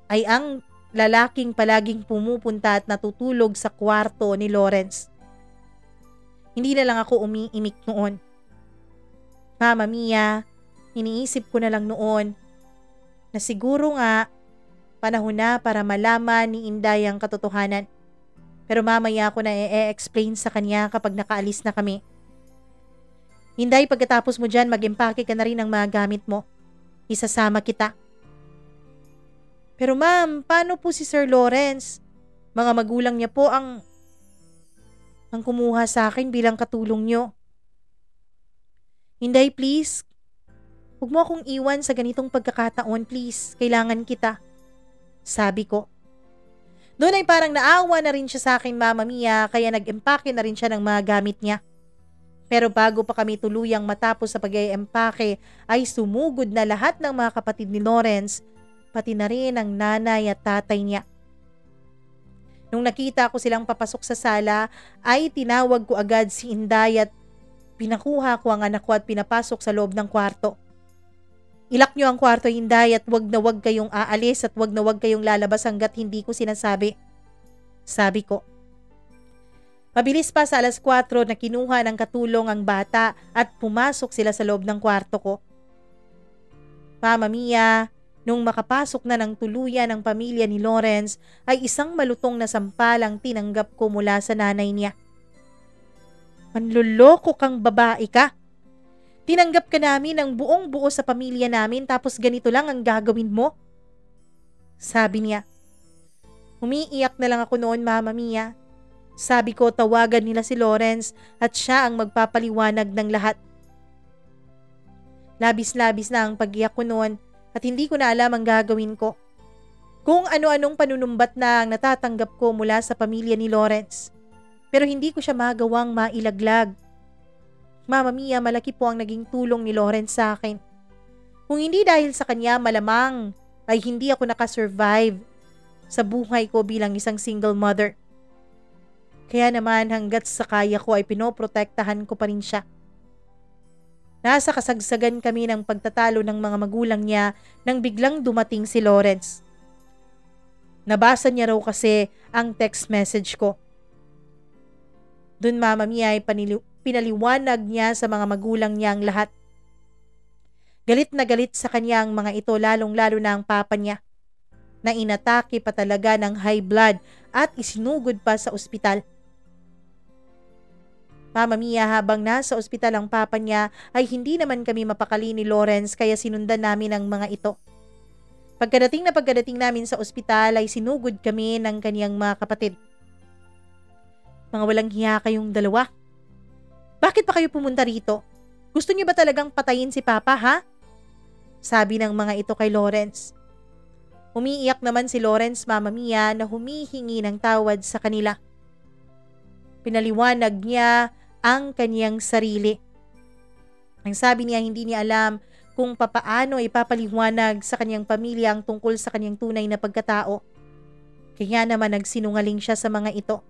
A: ay ang lalaking palaging pumupunta at natutulog sa kwarto ni Lawrence. Hindi na lang ako umiimik noon. Mama Mia, iniisip ko na lang noon na siguro nga panahon na para malaman ni Inday ang katotohanan. Pero mamaya ako na i-explain sa kanya kapag nakaalis na kami. Inday, pagkatapos mo dyan, mag-empake ka na rin ng mga gamit mo. Isasama kita. Pero ma'am, paano po si Sir Lawrence? Mga magulang niya po ang kumuha sa akin bilang katulong niyo. Inday, please. Huwag mo akong iwan sa ganitong pagkakataon, please. Kailangan kita. Sabi ko. Doon ay parang naawa na rin siya sa akin, Mama Mia, kaya nag-empake na rin siya ng mga gamit niya. Pero bago pa kami tuluyang matapos sa pag-empake, ay sumugod na lahat ng mga kapatid ni Lawrence, pati na rin ang nanay at tatay niya. Nung nakita ko silang papasok sa sala, ay tinawag ko agad si Inday at pinakuha ko ang anak ko at pinapasok sa loob ng kwarto. Ilak niyo ang kwarto, Inday, at wag na wag kayong aalis at wag na wag kayong lalabas hanggat hindi ko sinasabi. Sabi ko. Mabilis pa sa 4:00 na kinuha ng katulong ang bata at pumasok sila sa loob ng kwarto ko. Mama Mia, nung makapasok na ng tuluyan ang pamilya ni Lawrence, ay isang malutong na sampalang tinanggap ko mula sa nanay niya. Manloloko kang babae ka. Tinanggap ka namin ng buong buo sa pamilya namin tapos ganito lang ang gagawin mo? Sabi niya. Umiiyak na lang ako noon, Mama Mia. Sabi ko tawagan nila si Lawrence at siya ang magpapaliwanag ng lahat. Labis-labis na ang pag-iyak ko noon at hindi ko na alam ang gagawin ko. Kung ano-anong panunumbat na ang natatanggap ko mula sa pamilya ni Lawrence. Pero hindi ko siya magawang mailaglag. Mama Mia, malaki po ang naging tulong ni Lawrence sa akin. Kung hindi dahil sa kanya, malamang ay hindi ako nakasurvive sa buhay ko bilang isang single mother. Kaya naman hanggat sa kaya ko ay pinoprotektahan ko pa rin siya. Nasa kasagsagan kami ng pagtatalo ng mga magulang niya nang biglang dumating si Lawrence. Nabasa niya raw kasi ang text message ko. Dun Mama Mia ay pinaliwanag niya sa mga magulang niya ang lahat. Galit na galit sa kanya ang mga ito, lalong-lalo na ang papa niya, na inatake pa talaga ng high blood at isinugod pa sa ospital. Mama Mia, habang nasa ospital ang papa niya ay hindi naman kami mapakali ni Lawrence kaya sinundan namin ang mga ito. Pagkadating namin sa ospital ay sinugod kami ng kaniyang mga kapatid. Mga walang hiya kayong dalawa. Bakit pa kayo pumunta rito? Gusto niyo ba talagang patayin si Papa, ha? Sabi ng mga ito kay Lawrence. Umiiyak naman si Lawrence, Mama Mia, na humihingi ng tawad sa kanila. Pinaliwanag niya ang kaniyang sarili. Ang sabi niya, hindi niya alam kung papaano ipapaliwanag sa kanyang pamilya ang tungkol sa kanyang tunay na pagkatao. Kaya naman nagsinungaling siya sa mga ito.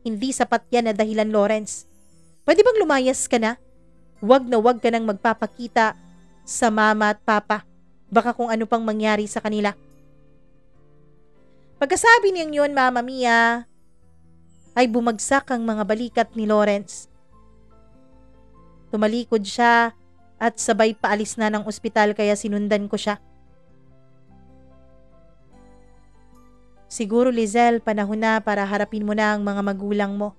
A: Hindi sapat yan na dahilan, Lawrence. Pwede bang lumayas ka na? Huwag ka nang magpapakita sa mama at papa. Baka kung ano pang mangyari sa kanila. Pagkasabi niyang yun, Mama Mia, ay bumagsak ang mga balikat ni Lawrence. Tumalikod siya at sabay paalis na ng ospital kaya sinundan ko siya. Siguro, Lizelle, panahon na para harapin mo na ang mga magulang mo.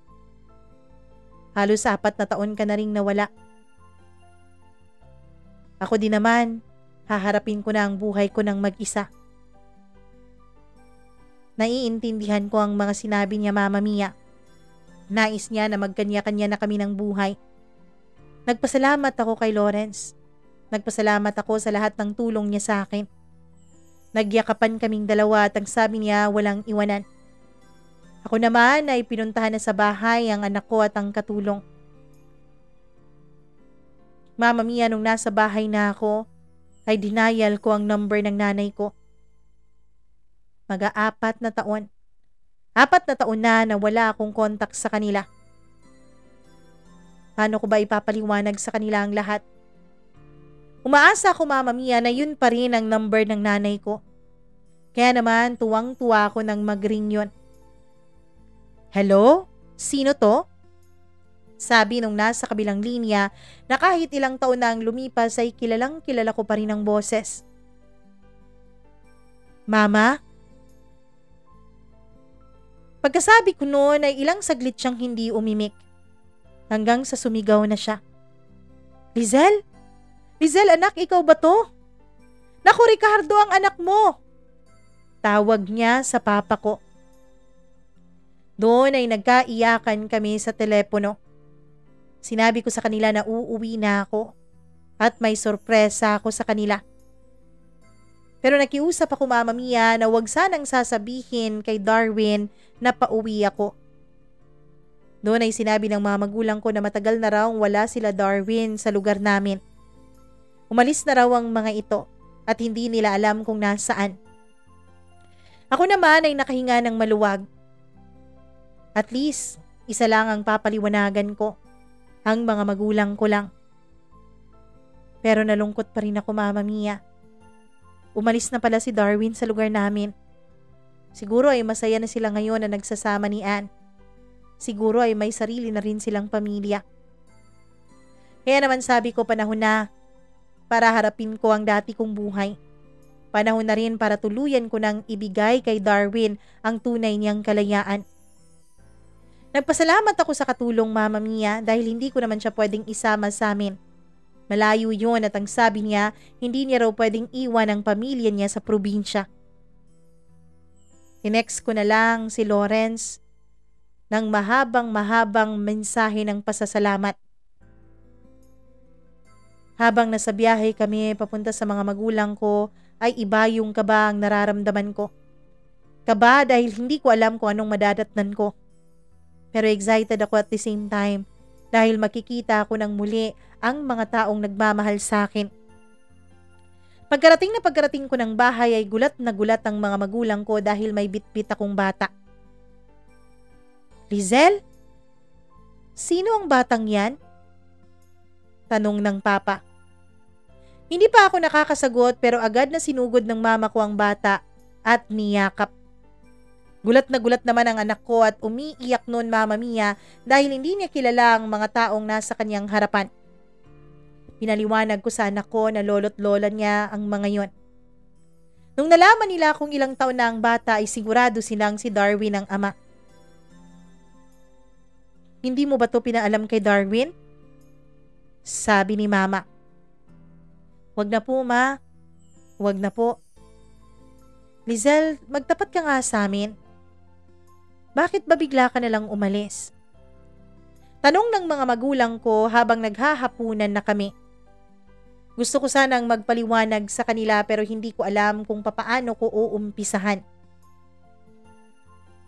A: Halos 4 na taon ka na ring nawala. Ako din naman, haharapin ko na ang buhay ko ng mag-isa. Naiintindihan ko ang mga sinabi niya, Mama Mia. Nais niya na magkanya-kanya na kami ng buhay. Nagpasalamat ako kay Lawrence. Nagpasalamat ako sa lahat ng tulong niya sa akin. Nagyakapan kaming dalawa at ang sabi niya walang iwanan. Ako naman ay pinuntahan na sa bahay ang anak ko at ang katulong. Mama Mia, nung nasa bahay na ako, ay denial ko ang number ng nanay ko. Mag-4 na taon. 4 na taon na wala akong kontak sa kanila. Paano ko ba ipapaliwanag sa kanila ang lahat? Umaasa ako, Mama Mia, na yun pa rin ang number ng nanay ko. Kaya naman tuwang-tuwa ako nang mag-ring yun. Hello? Sino to? Sabi nung nasa kabilang linya na kahit ilang taon na ang lumipas ay kilalang-kilala ko pa rin ang boses. Mama? Pagkasabi ko noon ay ilang saglit siyang hindi umimik. Hanggang sa sumigaw na siya. Lizelle? Lizelle, anak, ikaw ba to? Naku, Ricardo, ang anak mo! Tawag niya sa papa ko. Doon ay nagkaiyakan kami sa telepono. Sinabi ko sa kanila na uuwi na ako at may sorpresa ako sa kanila. Pero nakiusap ako, Mama Mia, na huwag sanang sasabihin kay Darwin na pauwi ako. Doon ay sinabi ng mga magulang ko na matagal na raw wala sila Darwin sa lugar namin. Umalis na raw ang mga ito at hindi nila alam kung nasaan. Ako naman ay nakahinga ng maluwag. At least, isa lang ang papaliwanagan ko. Ang mga magulang ko lang. Pero nalungkot pa rin ako, Mama Mia. Umalis na pala si Darwin sa lugar namin. Siguro ay masaya na sila ngayon na nagsasama ni Anne. Siguro ay may sarili na rin silang pamilya. Kaya naman sabi ko, panahon na para harapin ko ang dati kong buhay. Panahon na rin para tuluyan ko nang ibigay kay Darwin ang tunay niyang kalayaan. Nagpasalamat ako sa katulong, Mama Mia, dahil hindi ko naman siya pwedeng isama sa amin. Malayo yun at ang sabi niya, hindi niya raw pwedeng iwan ang pamilya niya sa probinsya. Tinext ko na lang si Lawrence ng mahabang mensahe ng pasasalamat. Habang nasa biyahe kami papunta sa mga magulang ko, ay iba yung kaba ang nararamdaman ko. Kaba dahil hindi ko alam kung anong madadatnan ko. Pero excited ako at the same time dahil makikita ako ng muli ang mga taong nagmamahal sa akin. Pagkarating ko ng bahay ay gulat na gulat ang mga magulang ko dahil may bitbit akong bata. Lizelle? Sino ang batang yan? Tanong ng papa. Hindi pa ako nakakasagot pero agad na sinugod ng mama ko ang bata at niyakap. Gulat na gulat naman ang anak ko at umiiyak noon, Mama Mia, dahil hindi niya kilala ang mga taong nasa kanyang harapan. Pinaliwanag ko sa anak ko na lolo't lola niya ang mga yon. Nung nalaman nila kung ilang taon na ang bata ay sigurado silang si Darwin ang ama. Hindi mo ba to pinaalam kay Darwin? Sabi ni Mama. Wag na po, Ma. Wag na po. Lizelle, magtapat ka nga sa amin. Bakit ba bigla ka nalang umalis? Tanong ng mga magulang ko habang naghahapunan na kami. Gusto ko sanang magpaliwanag sa kanila pero hindi ko alam kung papaano ko uumpisahan.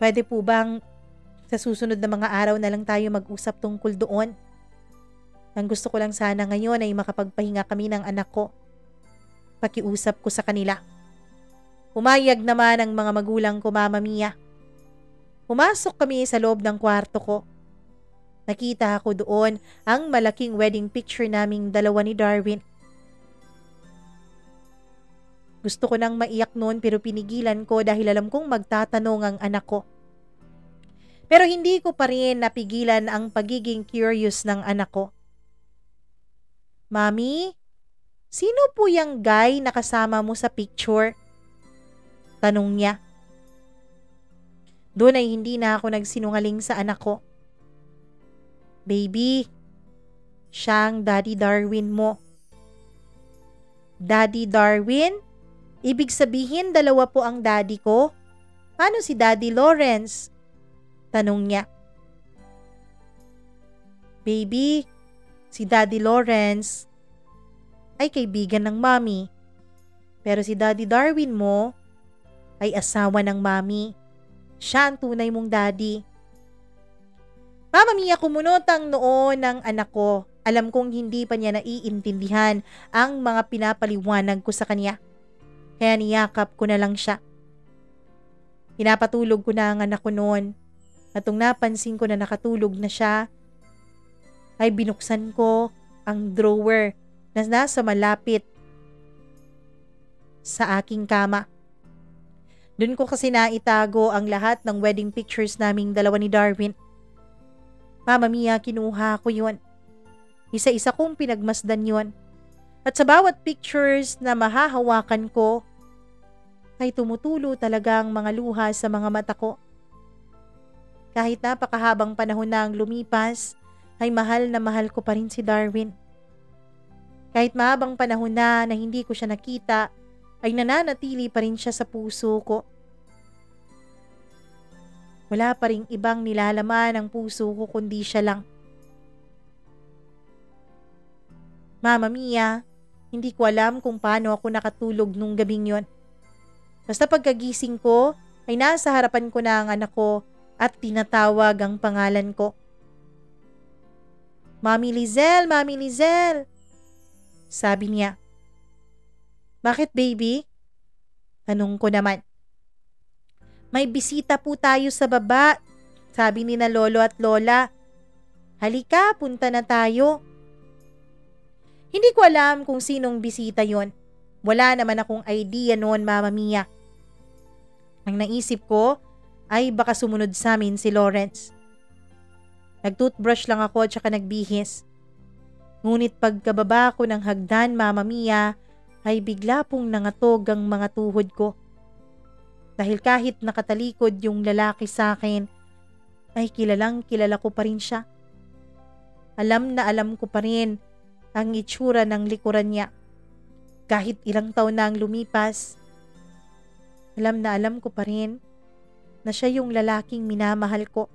A: Pwede po bang sa susunod na mga araw na lang tayo mag-usap tungkol doon? Ang gusto ko lang sana ngayon ay makapagpahinga kami ng anak ko. Pakiusap ko sa kanila. Pumayag naman ang mga magulang ko, Mama Mia. Pumasok kami sa loob ng kwarto ko. Nakita ko doon ang malaking wedding picture naming dalawa ni Darwin. Gusto ko nang maiyak noon pero pinigilan ko dahil alam kong magtatanong ang anak ko. Pero hindi ko pa rin napigilan ang pagiging curious ng anak ko. Mami, sino po yung guy na kasama mo sa picture? Tanong niya. Doon ay hindi na ako nagsinungaling sa anak ko. Baby, siya ang Daddy Darwin mo. Daddy Darwin? Ibig sabihin dalawa po ang daddy ko? Ano si Daddy Lawrence? Tanong niya. Baby, si Daddy Lawrence ay kaibigan ng Mami. Pero si Daddy Darwin mo ay asawa ng Mami. Siya ang tunay mong daddy. Mama Mia, kumunot ang noo ng anak ko. Alam kong hindi pa niya naiintindihan ang mga pinapaliwanag ko sa kanya. Kaya niyakap ko na lang siya. Pinapatulog ko na ang anak ko noon. At nung napansin ko na nakatulog na siya, ay binuksan ko ang drawer na nasa malapit sa aking kama. Doon ko kasi naitago ang lahat ng wedding pictures naming dalawa ni Darwin. Mama Mia, kinuha ko yun. Isa-isa kong pinagmasdan yun. At sa bawat pictures na mahahawakan ko, ay tumutulo talaga ang mga luha sa mga mata ko. Kahit napakahabang panahon na ang lumipas, ay mahal na mahal ko pa rin si Darwin. Kahit mahabang panahon na hindi ko siya nakita, ay nananatili pa rin siya sa puso ko. Wala pa ring ibang nilalaman ang puso ko kundi siya lang. Mama Mia, hindi ko alam kung paano ako nakatulog nung gabing yon. Basta pagkagising ko, ay nasa harapan ko na ang anak ko at tinatawag ang pangalan ko. Mami Lizelle, Mami Lizelle, sabi niya. Bakit baby? Tanong ko naman. May bisita po tayo sa baba, sabi ni na lolo at lola. Halika, punta na tayo. Hindi ko alam kung sinong bisita yon. Wala naman akong idea noon, Mama Mia. Ang naisip ko ay baka sumunod sa amin si Lawrence. Nag-toothbrush lang ako at saka nagbihis. Ngunit pagkababa ko ng hagdan, Mama Mia, ay bigla pong nangatog ang mga tuhod ko. Dahil kahit nakatalikod yung lalaki sa akin, ay kilalang kilala ko pa rin siya. Alam na alam ko pa rin ang itsura ng likuran niya. Kahit ilang taon na ang lumipas, alam na alam ko pa rin na siya yung lalaking minamahal ko.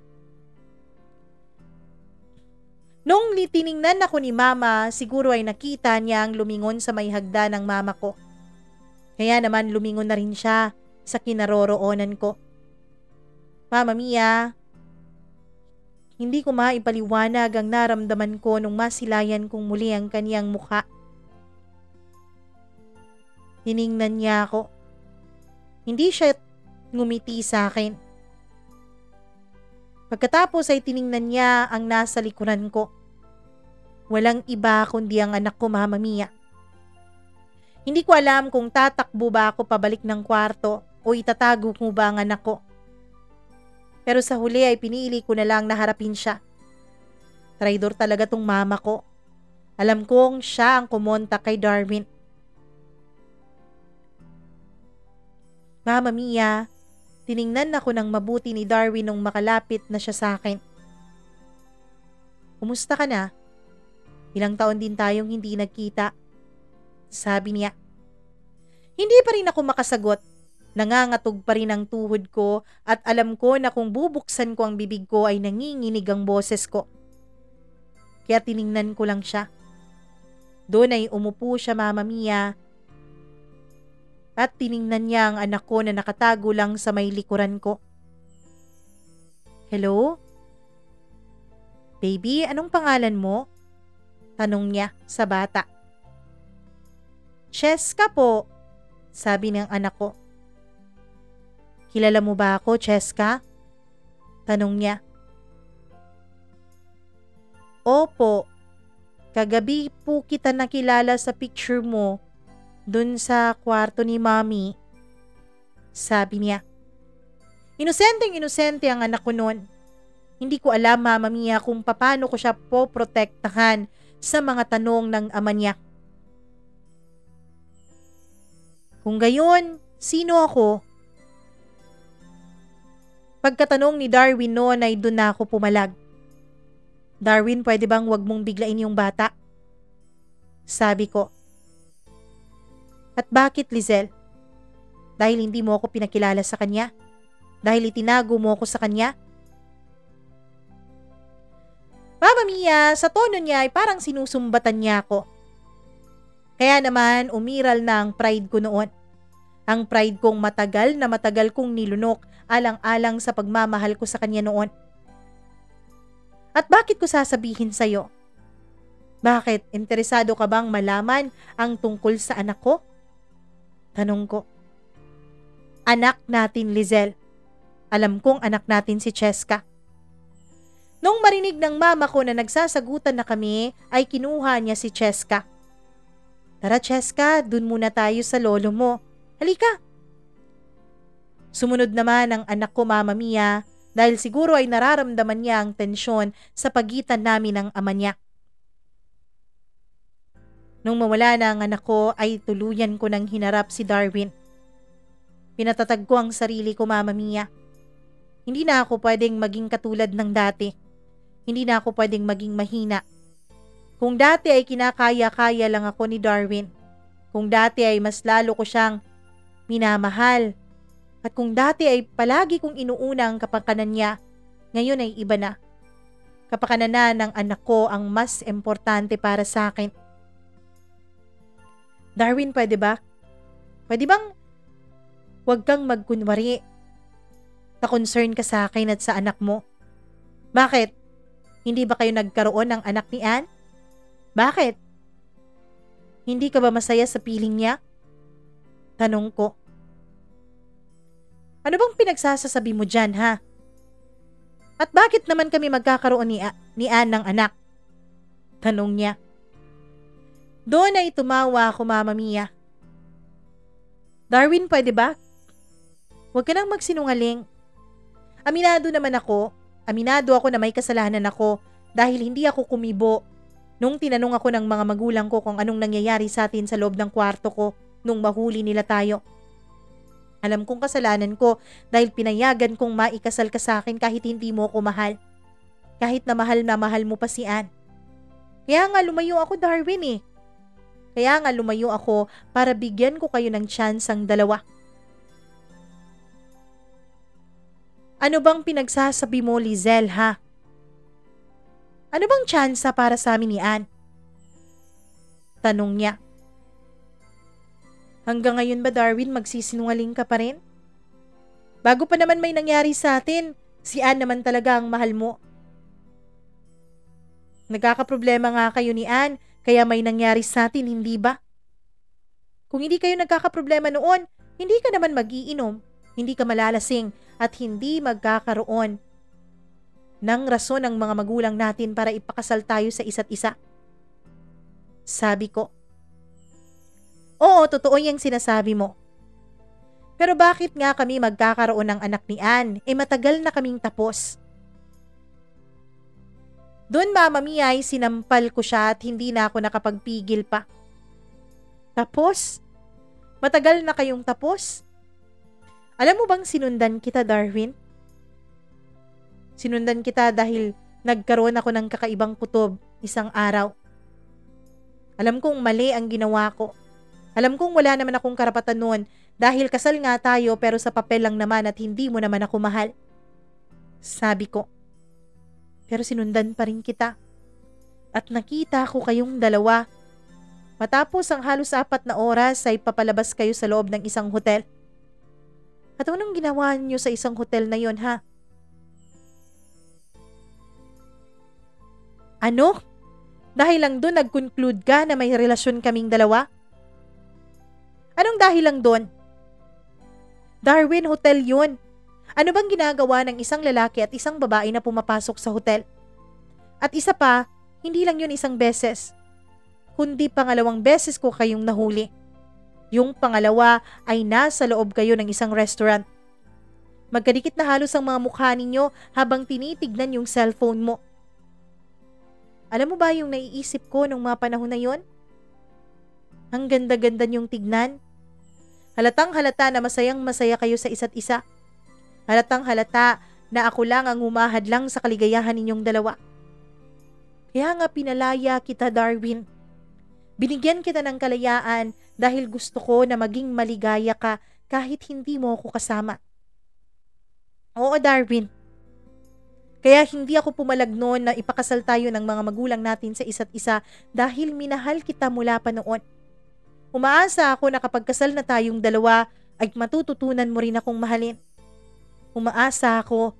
A: Nung tiningnan ako ni Mama, siguro ay nakita niya ang lumingon sa may hagda ng mama ko. Kaya naman lumingon na rin siya sa kinaroroonan ko. Mama Mia, hindi ko maipaliwanag ang naramdaman ko nung masilayan kong muli ang kaniyang mukha. Tiningnan niya ako. Hindi siya ngumiti sa akin. Pagkatapos ay tiningnan niya ang nasa likuran ko. Walang iba kundi ang anak ko, Mama Mia. Hindi ko alam kung tatakbo ba ako pabalik ng kwarto o itatago ko ba ang anak ko. Pero sa huli ay pinili ko na lang na harapin siya. Traidor talaga tong mama ko. Alam kong siya ang kumonta kay Darwin. Mama Mia, tiningnan ako ng mabuti ni Darwin nung makalapit na siya sa akin. Kumusta ka na? Ilang taon din tayong hindi nagkita. Sabi niya. Hindi pa rin ako makasagot. Nangangatog pa rin ang tuhod ko at alam ko na kung bubuksan ko ang bibig ko ay nanginginig ang boses ko. Kaya tiningnan ko lang siya. Doon ay umupo siya, Mama Mia. At tiningnan niya ang anak ko na nakatago lang sa may likuran ko. Hello? Baby, anong pangalan mo? Tanong niya sa bata. Cheska po, sabi ng anak ko. Kilala mo ba ako, Cheska? Tanong niya. Opo, kagabi po kita nakilala sa picture mo dun sa kwarto ni Mommy. Sabi niya. Inosenteng-inosente ang anak ko noon. Hindi ko alam, Mama Mia, kung paano ko siya poprotektahan sa mga tanong ng ama niya. Kung gayon, sino ako? Pagkatanong ni Darwin noon ay doon na ako pumalag. Darwin, pwede bang wag mong biglain yung bata? Sabi ko. At bakit, Lizelle? Dahil hindi mo ako pinakilala sa kanya? Dahil itinago mo ako sa kanya? Mama Mia, sa tono niya ay parang sinusumbatan niya ako. Kaya naman umiral na ang pride ko noon. Ang pride kong matagal kong nilunok alang-alang sa pagmamahal ko sa kanya noon. At bakit ko sasabihin sa'yo? Bakit? Interesado ka bang malaman ang tungkol sa anak ko? Tanong ko. Anak natin, Lizelle. Alam kong anak natin si Cheska. Nung marinig ng mama ko na nagsasagutan na kami, ay kinuha niya si Cheska. Tara, Cheska, dun muna tayo sa lolo mo. Halika. Sumunod naman ang anak ko, Mama Mia, dahil siguro ay nararamdaman niya ang tensyon sa pagitan namin ng ama niya. Nung mawala na ang anak ko ay tuluyan ko nang hinarap si Darwin. Pinatatag ko ang sarili ko, Mama Mia. Hindi na ako pwedeng maging katulad ng dati. Hindi na ako pwedeng maging mahina. Kung dati ay kinakaya-kaya lang ako ni Darwin. Kung dati ay mas lalo ko siyang minamahal. At kung dati ay palagi kong inuuna ang kapakanan niya, ngayon ay iba na. Kapakanan na ng anak ko ang mas importante para sa akin. Darwin, pwede ba? Pwede bang huwag kang magkunwari na concern ka sa akin at sa anak mo? Bakit? Hindi ba kayo nagkaroon ng anak ni Ann? Bakit? Hindi ka ba masaya sa piling niya? Tanong ko. Ano bang pinagsasasabi mo dyan, ha? At bakit naman kami magkakaroon ni Ann ng anak? Tanong niya. Doon ay tumawa ako, Mama Mia. Darwin, pwede ba? Huwag ka nang magsinungaling. Aminado ako na may kasalanan ako dahil hindi ako kumibo nung tinanong ako ng mga magulang ko kung anong nangyayari sa atin sa loob ng kwarto ko nung mahuli nila tayo. Alam kong kasalanan ko dahil pinayagan kong maikasal ka sa akin kahit hindi mo ako mahal. Kahit na mahal mo pa si Ann. Kaya nga lumayo ako, Darwin eh. Kaya nga lumayo ako para bigyan ko kayo ng chance ang dalawa. Ano bang pinagsasabi mo, Lizelle, ha? Ano bang chance para sa amin ni Ann? Tanong niya. Hanggang ngayon ba, Darwin, magsisinungaling ka pa rin? Bago pa naman may nangyari sa atin, si Ann naman talaga ang mahal mo. Nagkakaproblema nga kayo ni Ann, kaya may nangyari sa atin, hindi ba? Kung hindi kayo nagkakaproblema noon, hindi ka naman mag-iinom, hindi ka malalasing, at hindi magkakaroon ng rason ng mga magulang natin para ipakasal tayo sa isa't isa. Sabi ko. Oo, totoo yung sinasabi mo. Pero bakit nga kami magkakaroon ng anak ni Ann? Matagal na kaming tapos. Doon Mama Mia ay sinampal ko siya at hindi na ako nakapagpigil pa. Tapos? Matagal na kayong tapos? Alam mo bang sinundan kita, Darwin? Sinundan kita dahil nagkaroon ako ng kakaibang kutob isang araw. Alam kong mali ang ginawa ko. Alam kong wala naman akong karapatan noon dahil kasal nga tayo pero sa papel lang naman at hindi mo naman ako mahal. Sabi ko. Pero sinundan pa rin kita. At nakita ko kayong dalawa. Matapos ang halos 4 na oras ay papalabas kayo sa loob ng isang hotel. At anong ginawa niyo sa isang hotel na yon, ha? Ano? Dahil lang doon nag-conclude ka na may relasyon kaming dalawa? Anong dahil lang doon? Darwin, hotel yun. Ano bang ginagawa ng isang lalaki at isang babae na pumapasok sa hotel? At isa pa, hindi lang yun isang beses, kundi pangalawang beses ko kayong nahuli. Yung pangalawa ay nasa loob kayo ng isang restaurant. Magkadikit na halos ang mga mukha ninyo habang tinitignan yung cellphone mo. Alam mo ba yung naiisip ko nung mga panahon na yon? Ang ganda-ganda niyong tignan. Halatang halata na masayang masaya kayo sa isa't isa. Halatang halata na ako lang ang humahad lang sa kaligayahan ninyong dalawa. Kaya nga pinalaya kita, Darwin. Binigyan kita ng kalayaan dahil gusto ko na maging maligaya ka kahit hindi mo ako kasama. Oo, Darwin. Kaya hindi ako pumalag noon na ipakasal tayo ng mga magulang natin sa isa't isa dahil minahal kita mula pa noon. Umaasa ako na kapag kasal na tayong dalawa ay matututunan mo rin akong mahalin. Umaasa ako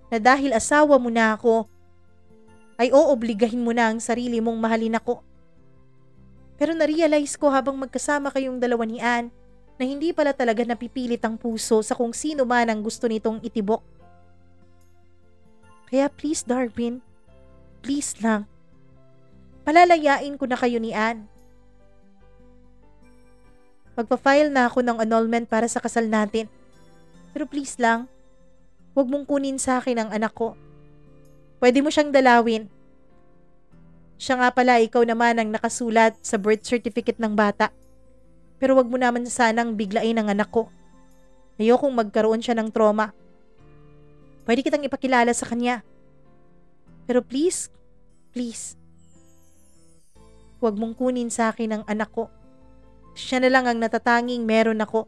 A: na dahil asawa mo na ako, ay oobligahin mo na ang sarili mong mahalin ako. Pero na-realize ko habang magkasama kayong dalawa ni Ann na hindi pala talaga napipilit ang puso sa kung sino man ang gusto nitong itibok. Kaya please, Darwin, please lang, palalayain ko na kayo ni Ann. Magpa-file na ako ng annulment para sa kasal natin. Pero please lang, huwag mong kunin sa akin ang anak ko. Pwede mo siyang dalawin. Siya nga pala, ikaw naman ang nakasulat sa birth certificate ng bata. Pero wag mo naman sanang biglain ang anak ko. Ayokong magkaroon siya ng trauma. Pwede kitang ipakilala sa kanya. Pero please, please, huwag mong kunin sa akin ang anak ko. Siya na lang ang natatanging meron ako.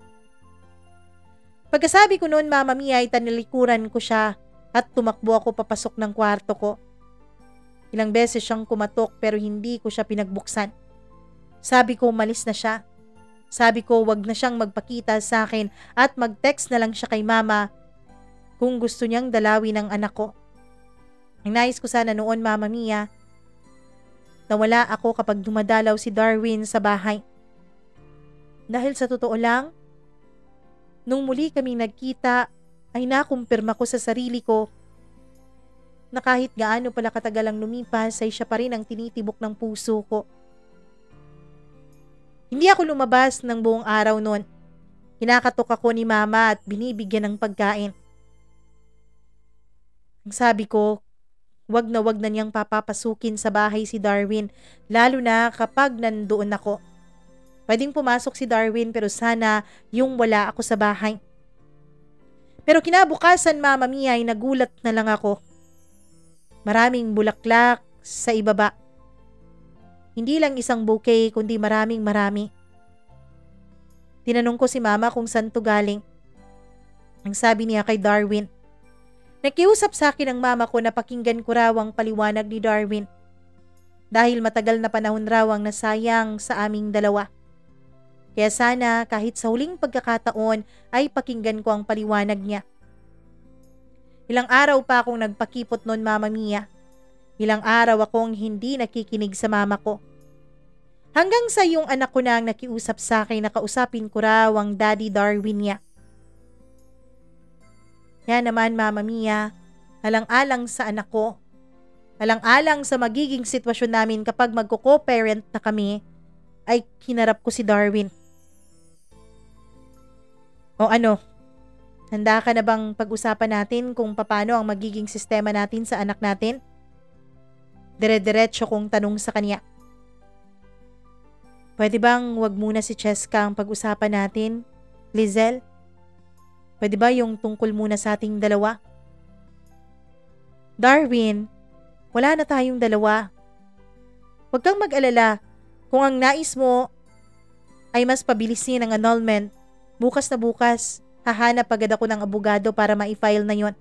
A: Pagkasabi ko noon, Mama Mia, ay tanilikuran ko siya at tumakbo ako papasok ng kwarto ko. Ilang beses siyang kumatok pero hindi ko siya pinagbuksan. Sabi ko umalis na siya. Sabi ko wag na siyang magpakita sa akin at mag-text na lang siya kay Mama kung gusto niyang dalawin ang anak ko. Ang nais ko sana noon, Mama Mia, na wala ako kapag dumadalaw si Darwin sa bahay. Dahil sa totoo lang, nung muli kaming nagkita, ay nakumpirma ko sa sarili ko na kahit gaano pala katagal ang lumipas ay siya pa rin ang tinitibok ng puso ko. Hindi ako lumabas ng buong araw noon. Kinakatok ako ni Mama at binibigyan ng pagkain. Ang sabi ko, wag na niyang papapasukin sa bahay si Darwin, lalo na kapag nandoon ako. Pwedeng pumasok si Darwin pero sana yung wala ako sa bahay. Pero kinabukasan, Mama Mia, ay nagulat na lang ako. Maraming bulaklak sa ibaba. Hindi lang isang bouquet kundi marami. Tinanong ko si Mama kung saan to galing. Ang sabi niya kay Darwin. Nakiusap sa akin ang Mama ko na pakinggan ko raw ang paliwanag ni Darwin. Dahil matagal na panahon raw ang nasayang sa aming dalawa. Kaya sana kahit sa huling pagkakataon ay pakinggan ko ang paliwanag niya. Ilang araw pa akong nagpakipot noon, Mama Mia. Ilang araw akong hindi nakikinig sa mama ko. Hanggang sa yung anak ko na ang nakiusap sa akin na kausapin ko raw ang Daddy Darwin niya. Kaya naman, Mama Mia, alang-alang sa anak ko, alang-alang sa magiging sitwasyon namin kapag magko-co-parent na kami, ay kinarap ko si Darwin. O ano, handa ka na bang pag-usapan natin kung paano ang magiging sistema natin sa anak natin? Dire-diretso kong tanong sa kanya. Pwede bang wag muna si Cheska ang pag-usapan natin, Lizelle? Pwede ba yung tungkol muna sa ating dalawa? Darwin, wala na tayong dalawa. Huwag kang mag-alala. Kung ang nais mo ay mas pabilisin ang annulment, bukas na bukas, hahanap agad ako ng abogado para ma-file na yon.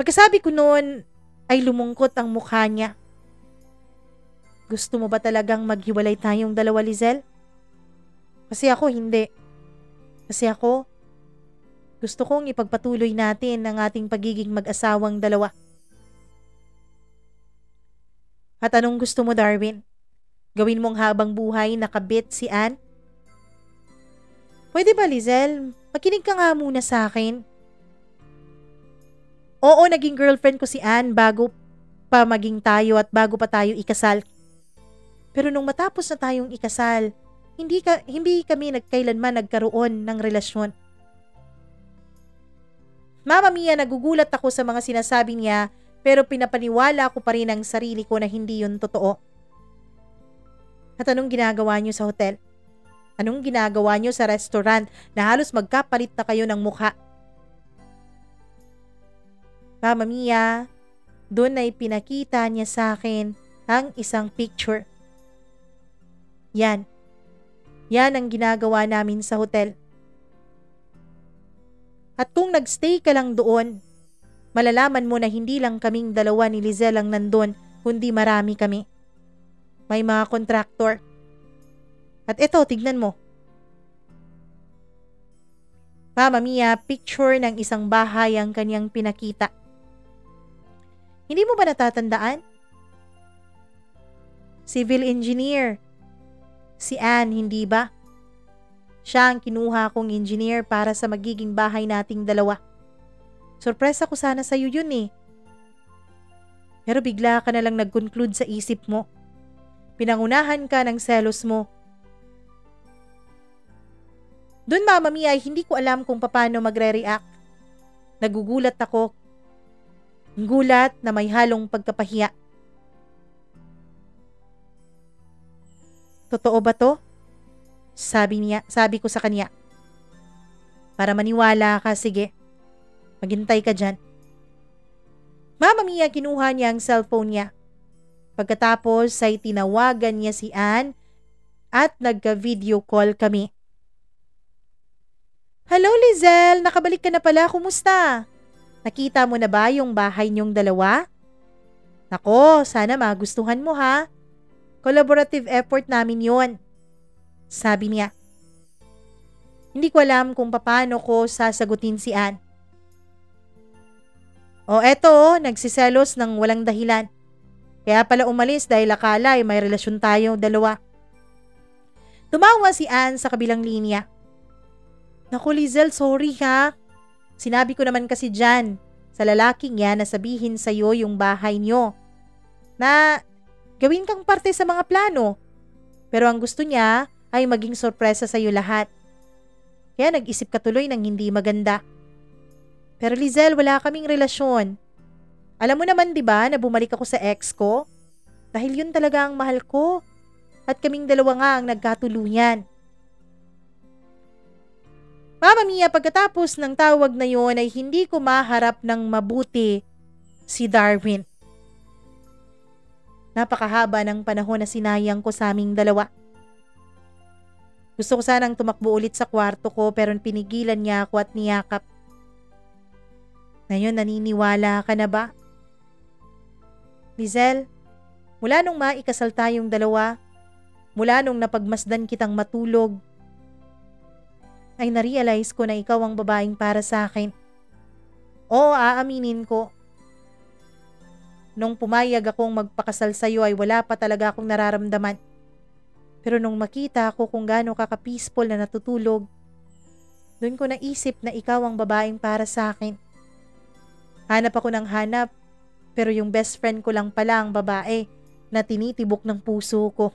A: Pagkasabi ko noon, ay lumungkot ang mukha niya. Gusto mo ba talagang maghiwalay tayong dalawa, Lizelle? Kasi ako hindi. Kasi ako, gusto kong ipagpatuloy natin ang ating pagiging mag-asawang dalawa. At anong gusto mo, Darwin? Gawin mong habang buhay nakabit si Anne? Pwede ba, Lizelle? Makinig ka nga muna sa akin. Oo, naging girlfriend ko si Anne bago pa maging tayo at bago pa tayo ikasal. Pero nung matapos na tayong ikasal, hindi kami kailanman nagkaroon ng relasyon. Mama Mia, nagugulat ako sa mga sinasabi niya pero pinapaniwala ko pa rin ang sarili ko na hindi yun totoo. At anong ginagawa niyo sa hotel? Anong ginagawa niyo sa restaurant na halos magkapalit na kayo ng mukha? Mama Mia, doon ay pinakita niya sa akin ang isang picture. Yan. Yan ang ginagawa namin sa hotel. At kung nagstay ka lang doon, malalaman mo na hindi lang kaming dalawa ni Lizelle ang nandun, kundi marami kami. May mga kontraktor. At ito, tignan mo. Mama Mia, picture ng isang bahay ang kanyang pinakita. Hindi mo ba natatandaan? Civil engineer. Si Anne, hindi ba? Siya ang kinuha kong engineer para sa magiging bahay nating dalawa. Sorpresa ko sana sa'yo yun eh. Pero bigla ka na lang nag-conclude sa isip mo. Pinangunahan ka ng selos mo. Doon, Mama Mia, ay hindi ko alam kung paano magre-react. Nagugulat ako. Gulat na may halong pagkapahiya. Totoo ba to? Sabi ko sa kanya. Para maniwala ka, sige. Maghintay ka dyan. Mama Mia, kinuha niya ang cellphone niya. Pagkatapos ay tinawagan niya si Anne at nagka-video call kami. Hello, Lizelle! Nakabalik ka na pala. Kumusta? Nakita mo na ba yung bahay niyong dalawa? Nako, sana magustuhan mo ha. Collaborative effort namin yon, sabi niya. Hindi ko alam kung paano ko sasagutin si Anne. O eto, nagsiselos ng walang dahilan. Kaya pala umalis dahil akala ay may relasyon tayo dalawa. Tumawa si Anne sa kabilang linya. Naku Lizelle, sorry ha. Sinabi ko naman kasi dyan sa lalaking yan na sabihin sa'yo yung bahay niyo. Na gawin kang parte sa mga plano. Pero ang gusto niya ay maging sorpresa sa'yo lahat. Kaya nag-isip ka tuloy ng hindi maganda. Pero Lizelle, wala kaming relasyon. Alam mo naman 'di ba na bumalik ako sa ex ko? Dahil yun talaga ang mahal ko. At kaming dalawa nga ang nagkatuluyan. Mama Mia, pagkatapos ng tawag na yon ay hindi ko maharap ng mabuti si Darwin. Napakahaba ng panahon na sinayang ko sa aming dalawa. Gusto ko sanang tumakbo ulit sa kwarto ko pero pinigilan niya ako at niyakap. Ngayon naniniwala ka na ba? Lizelle, mula nung maikasal tayong dalawa, mula nung napagmasdan kitang matulog, ay narealize ko na ikaw ang babaeng para sa akin. Oo, aaminin ko. Nung pumayag akong magpakasal sa'yo ay wala pa talaga akong nararamdaman. Pero nung makita ko kung gaano ka-peaceful na natutulog, doon ko naisip na ikaw ang babaeng para sa akin. Hanap ako ng hanap, pero yung best friend ko lang pala ang babae na tinitibok ng puso ko.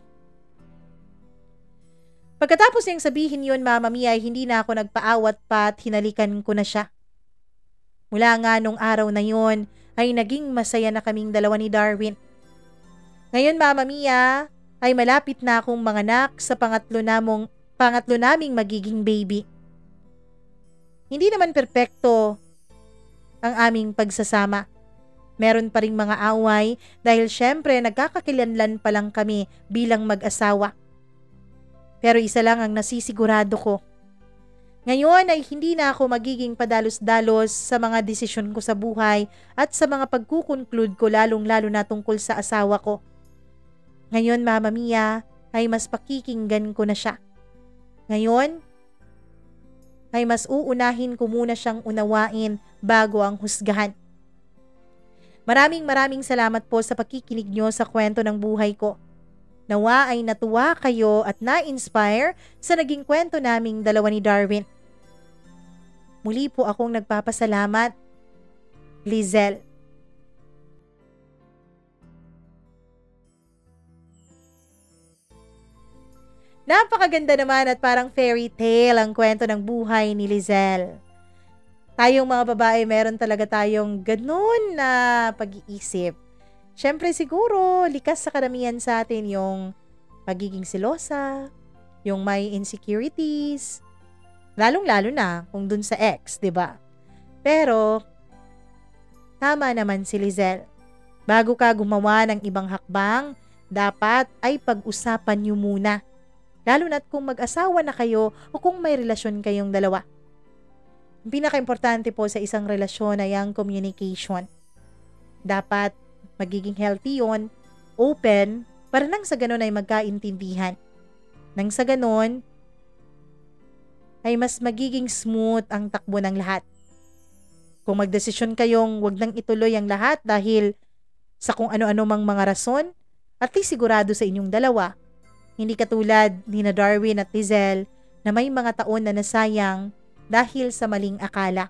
A: Pagkatapos niyang sabihin yun, Mama Mia, ay hindi na ako nagpaawat pa at hinalikan ko na siya. Mula nga nung araw na yun, ay naging masaya na kaming dalawa ni Darwin. Ngayon, Mama Mia, ay malapit na akong manganak sa pangatlo naming magiging baby. Hindi naman perpekto ang aming pagsasama. Meron pa ring mga away dahil syempre nagkakakilanlan pa lang kami bilang mag-asawa. Pero isa lang ang nasisigurado ko. Ngayon ay hindi na ako magiging padalos-dalos sa mga desisyon ko sa buhay at sa mga pagkukonclude ko lalong-lalo na tungkol sa asawa ko. Ngayon, Mama Mia, ay mas pakikinggan ko na siya. Ngayon, ay mas uunahin ko muna siyang unawain bago ang husgahan. Maraming salamat po sa pakikinig nyo sa kwento ng buhay ko. Nawa ay natuwa kayo at na-inspire sa naging kwento naming dalawa ni Darwin. Muli po akong nagpapasalamat, Lizelle. Napakaganda naman at parang fairy tale ang kwento ng buhay ni Lizelle. Tayong mga babae, meron talaga tayong ganun na pag-iisip. Siyempre siguro, likas sa karamihan sa atin yung pagiging selosa, yung may insecurities, lalong-lalo na kung dun sa ex, 'di ba? Pero, tama naman si Lizelle. Bago ka gumawa ng ibang hakbang, dapat ay pag-usapan niyo muna. Lalo na't kung mag-asawa na kayo o kung may relasyon kayong dalawa. Ang pinaka-importante po sa isang relasyon ay ang communication. Dapat magiging healthy yun, open, para nang sa ganun ay magkaintindihan. Nang sa ganun, ay mas magiging smooth ang takbo ng lahat. Kung magdesisyon kayong wag nang ituloy ang lahat dahil sa kung ano-ano mang mga rason, at least sigurado sa inyong dalawa, hindi katulad ni na Darwin at Lizelle na may mga taon na nasayang dahil sa maling akala.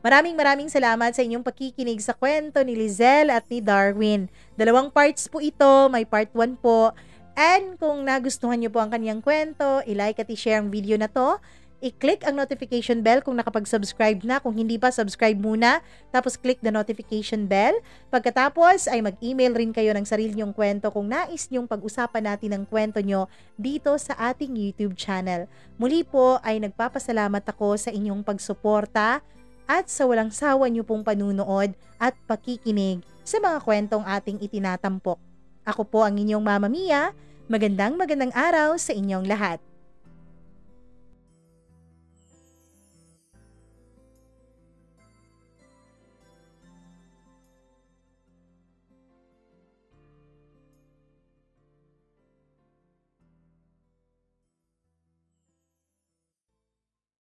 A: Maraming salamat sa inyong pakikinig sa kwento ni Lizelle at ni Darwin. 2 parts po ito, may part 1 po. And kung nagustuhan niyo po ang kanyang kwento, i-like at i-share ang video na to. I-click ang notification bell kung nakapag-subscribe na. Kung hindi pa, subscribe muna. Tapos click the notification bell. Pagkatapos ay mag-email rin kayo ng sarili niyong kwento kung nais niyong pag-usapan natin ang kwento niyo dito sa ating YouTube channel. Muli po ay nagpapasalamat ako sa inyong pagsuporta at sa walang sawa niyo pong panunood at pakikinig sa mga kwentong ating itinatampok. Ako po ang inyong Mama Mia. Magandang araw sa inyong lahat.